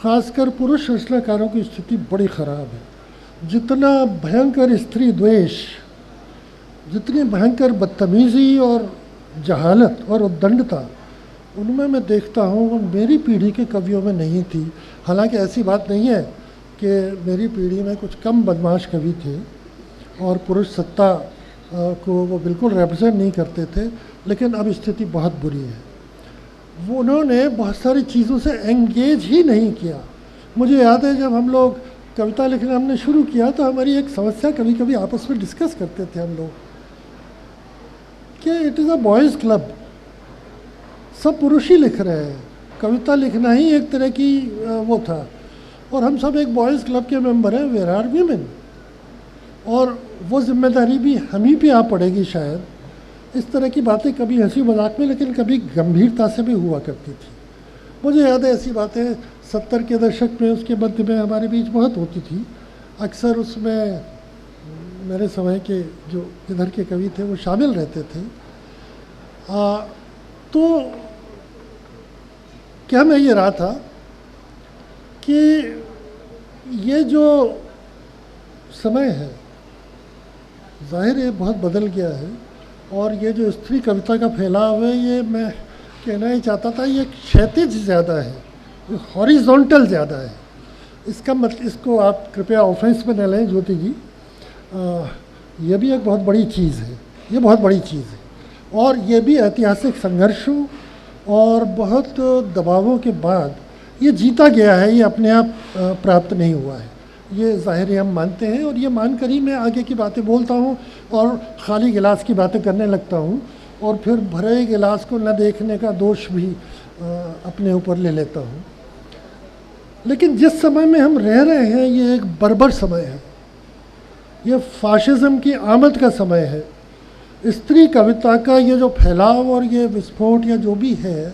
Speaker 3: ख़ासकर पुरुष रचनाकारों की स्थिति बड़ी ख़राब है। जितना भयंकर स्त्री द्वेष, जितनी भयंकर बदतमीज़ी और जहालत और उद्दंडता उनमें मैं देखता हूँ, वो मेरी पीढ़ी के कवियों में नहीं थी। हालांकि ऐसी बात नहीं है कि मेरी पीढ़ी में कुछ कम बदमाश कवि थे और पुरुष सत्ता को वो बिल्कुल रिप्रेजेंट नहीं करते थे, लेकिन अब स्थिति बहुत बुरी है। वो उन्होंने बहुत सारी चीज़ों से एंगेज ही नहीं किया। मुझे याद है जब हम लोग कविता लिखना हमने शुरू किया तो हमारी एक समस्या कभी कभी आपस में डिस्कस करते थे हम लोग कि it is a boys club, सब पुरुष ही लिख रहे हैं, कविता लिखना ही एक तरह की वो था, और हम सब एक बॉयज़ क्लब के मेंबर हैं, वेयर आर वीमेन, और वो जिम्मेदारी भी हम ही पे आ पड़ेगी शायद। इस तरह की बातें कभी हंसी मजाक में लेकिन कभी गंभीरता से भी हुआ करती थी। मुझे याद है ऐसी बातें 70 के दशक में, उसके मध्य में हमारे बीच बहुत होती थी। अक्सर उसमें मेरे समय के जो इधर के कवि थे वो शामिल रहते थे। तो क्या मैं ये रहा था कि ये जो समय है ज़ाहिर है बहुत बदल गया है, और ये जो स्त्री कविता का फैलाव है, ये मैं कहना ही चाहता था, ये क्षैतिज ज़्यादा है, हॉरिजॉन्टल ज़्यादा है। इसका मतलब, इसको आप कृपया ऑफेंस में न लें ज्योति जी, ये भी एक बहुत बड़ी चीज़ है, ये बहुत बड़ी चीज़ है, और ये भी ऐतिहासिक संघर्षों और बहुत दबावों के बाद ये जीता गया है, ये अपने आप प्राप्त नहीं हुआ है, ये ज़ाहिर हम मानते हैं। और ये मानकर ही मैं आगे की बातें बोलता हूँ और ख़ाली गिलास की बातें करने लगता हूँ, और फिर भरे गिलास को न देखने का दोष भी अपने ऊपर ले लेता हूँ। लेकिन जिस समय में हम रह रहे हैं ये एक बर्बर समय है, ये फाशिज़्म की आमद का समय है। स्त्री कविता का ये जो फैलाव और ये विस्फोट या जो भी है,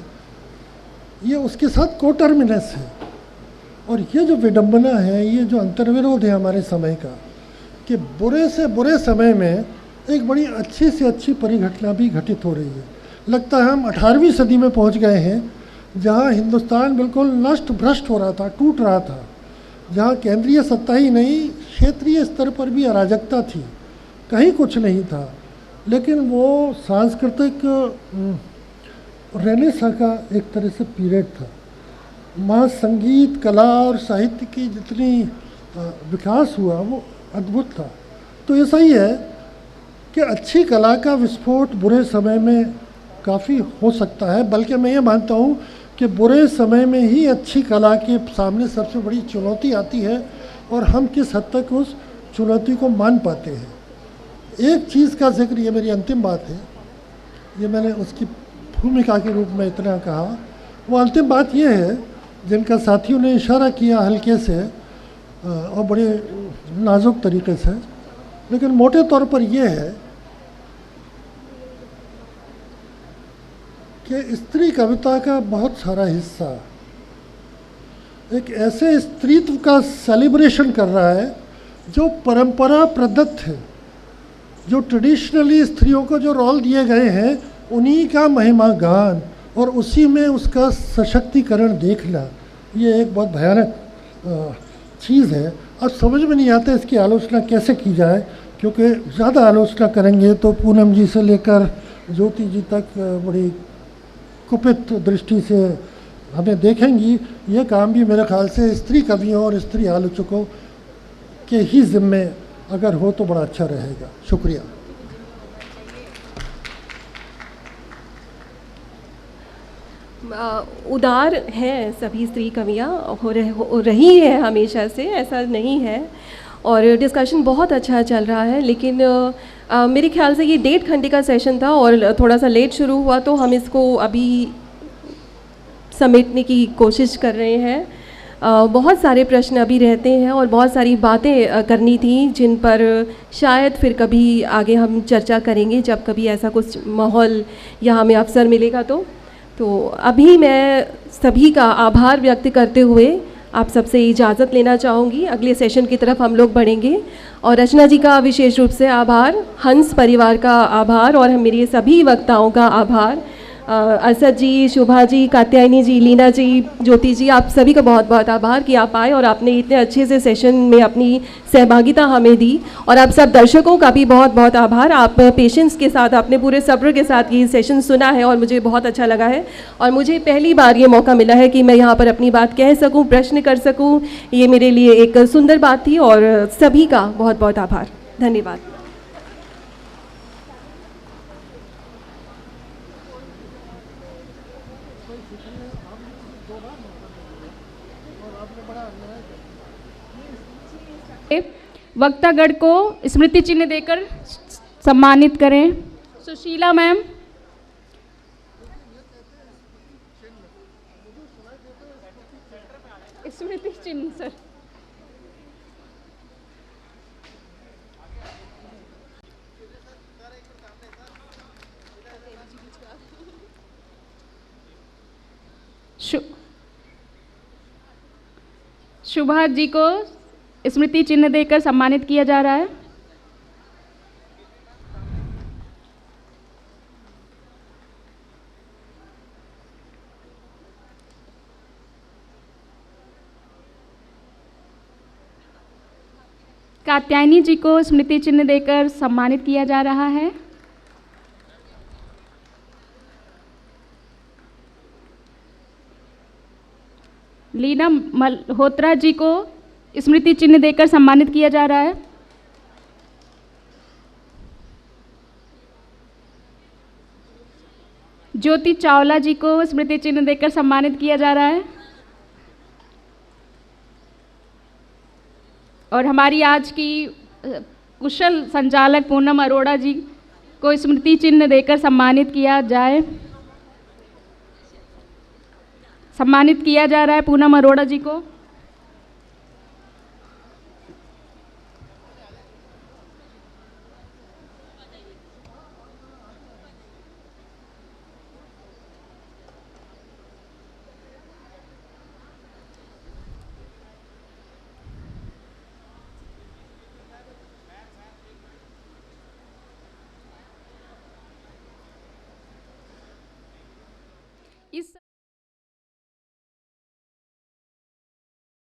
Speaker 3: ये उसके साथ कोटर्मिनस है। और ये जो विडंबना है, ये जो अंतर्विरोध है हमारे समय का, कि बुरे से बुरे समय में एक बड़ी अच्छी से अच्छी परिघटना भी घटित हो रही है। लगता है हम 18वीं सदी में पहुंच गए हैं, जहां हिंदुस्तान बिल्कुल नष्ट भ्रष्ट हो रहा था, टूट रहा था, जहां केंद्रीय सत्ता ही नहीं, क्षेत्रीय स्तर पर भी अराजकता थी, कहीं कुछ नहीं था। लेकिन वो सांस्कृतिक रेनेसां का एक तरह से पीरियड था। वहाँ संगीत, कला और साहित्य की जितनी विकास हुआ वो अद्भुत था। तो ऐसा ही है कि अच्छी कला का विस्फोट बुरे समय में काफ़ी हो सकता है, बल्कि मैं ये मानता हूँ कि बुरे समय में ही अच्छी कला के सामने सबसे बड़ी चुनौती आती है, और हम किस हद तक उस चुनौती को मान पाते हैं। एक चीज़ का जिक्र, ये मेरी अंतिम बात है, ये मैंने उसकी भूमिका के रूप में इतना कहा, वो अंतिम बात ये है जिनका साथियों ने इशारा किया हल्के से और बड़े नाजुक तरीके से, लेकिन मोटे तौर पर यह है कि स्त्री कविता का बहुत सारा हिस्सा एक ऐसे स्त्रीत्व का सेलिब्रेशन कर रहा है जो परंपरा प्रदत्त है, जो ट्रेडिशनली स्त्रियों को जो रोल दिए गए हैं उन्हीं का महिमा गान और उसी में उसका सशक्तिकरण देखना, ये एक बहुत भयानक चीज़ है। अब समझ में नहीं आता इसकी आलोचना कैसे की जाए, क्योंकि ज़्यादा आलोचना करेंगे तो पूनम जी से लेकर ज्योति जी तक बड़ी कुपित दृष्टि से हमें देखेंगी। ये काम भी मेरे ख्याल से स्त्री कवियों और स्त्री आलोचकों के ही ज़िम्मे अगर हो तो बड़ा अच्छा रहेगा। शुक्रिया।
Speaker 2: उदार हैं सभी स्त्री कवियाँ, हो रही है हमेशा से, ऐसा नहीं है, और डिस्कशन बहुत अच्छा चल रहा है। लेकिन मेरे ख्याल से ये 1.5 घंटे का सेशन था और थोड़ा सा लेट शुरू हुआ, तो हम इसको अभी समेटने की कोशिश कर रहे हैं। बहुत सारे प्रश्न अभी रहते हैं और बहुत सारी बातें करनी थी जिन पर शायद फिर कभी आगे हम चर्चा करेंगे, जब कभी ऐसा कुछ माहौल या हमें अवसर मिलेगा। तो तो अभी मैं सभी का आभार व्यक्त करते हुए आप सबसे इजाज़त लेना चाहूँगी। अगले सेशन की तरफ हम लोग बढ़ेंगे और रचना जी का विशेष रूप से आभार, हंस परिवार का आभार और मेरे सभी वक्ताओं का आभार, असद जी, शोभा जी, कात्यायनी जी, लीना जी, ज्योति जी, आप सभी का बहुत बहुत आभार कि आप आए और आपने इतने अच्छे से सेशन में अपनी सहभागिता हमें दी। और आप सब दर्शकों का भी बहुत बहुत आभार, आप पेशेंस के साथ, आपने पूरे सब्र के साथ ये सेशन सुना है और मुझे बहुत अच्छा लगा है। और मुझे पहली बार ये मौका मिला है कि मैं यहाँ पर अपनी बात कह सकूँ, प्रश्न कर सकूँ, ये मेरे लिए एक सुंदर बात थी। और सभी का बहुत बहुत आभार, धन्यवाद।
Speaker 1: वक्तागण को स्मृति चिन्ह देकर सम्मानित करें। सुशीला मैम। स्मृति चिन्ह सर। सुभाष जी को स्मृति चिन्ह देकर सम्मानित किया जा रहा है। कात्यायनी जी को स्मृति चिन्ह देकर सम्मानित किया जा रहा है। लीना मल्होत्रा जी को स्मृति चिन्ह देकर सम्मानित किया जा रहा है। ज्योति चावला जी को स्मृति चिन्ह देकर सम्मानित किया जा रहा है। और हमारी आज की कुशल संचालक पूनम अरोड़ा जी को स्मृति चिन्ह देकर सम्मानित किया जाए। सम्मानित किया जा रहा है पूनम अरोड़ा जी को। इस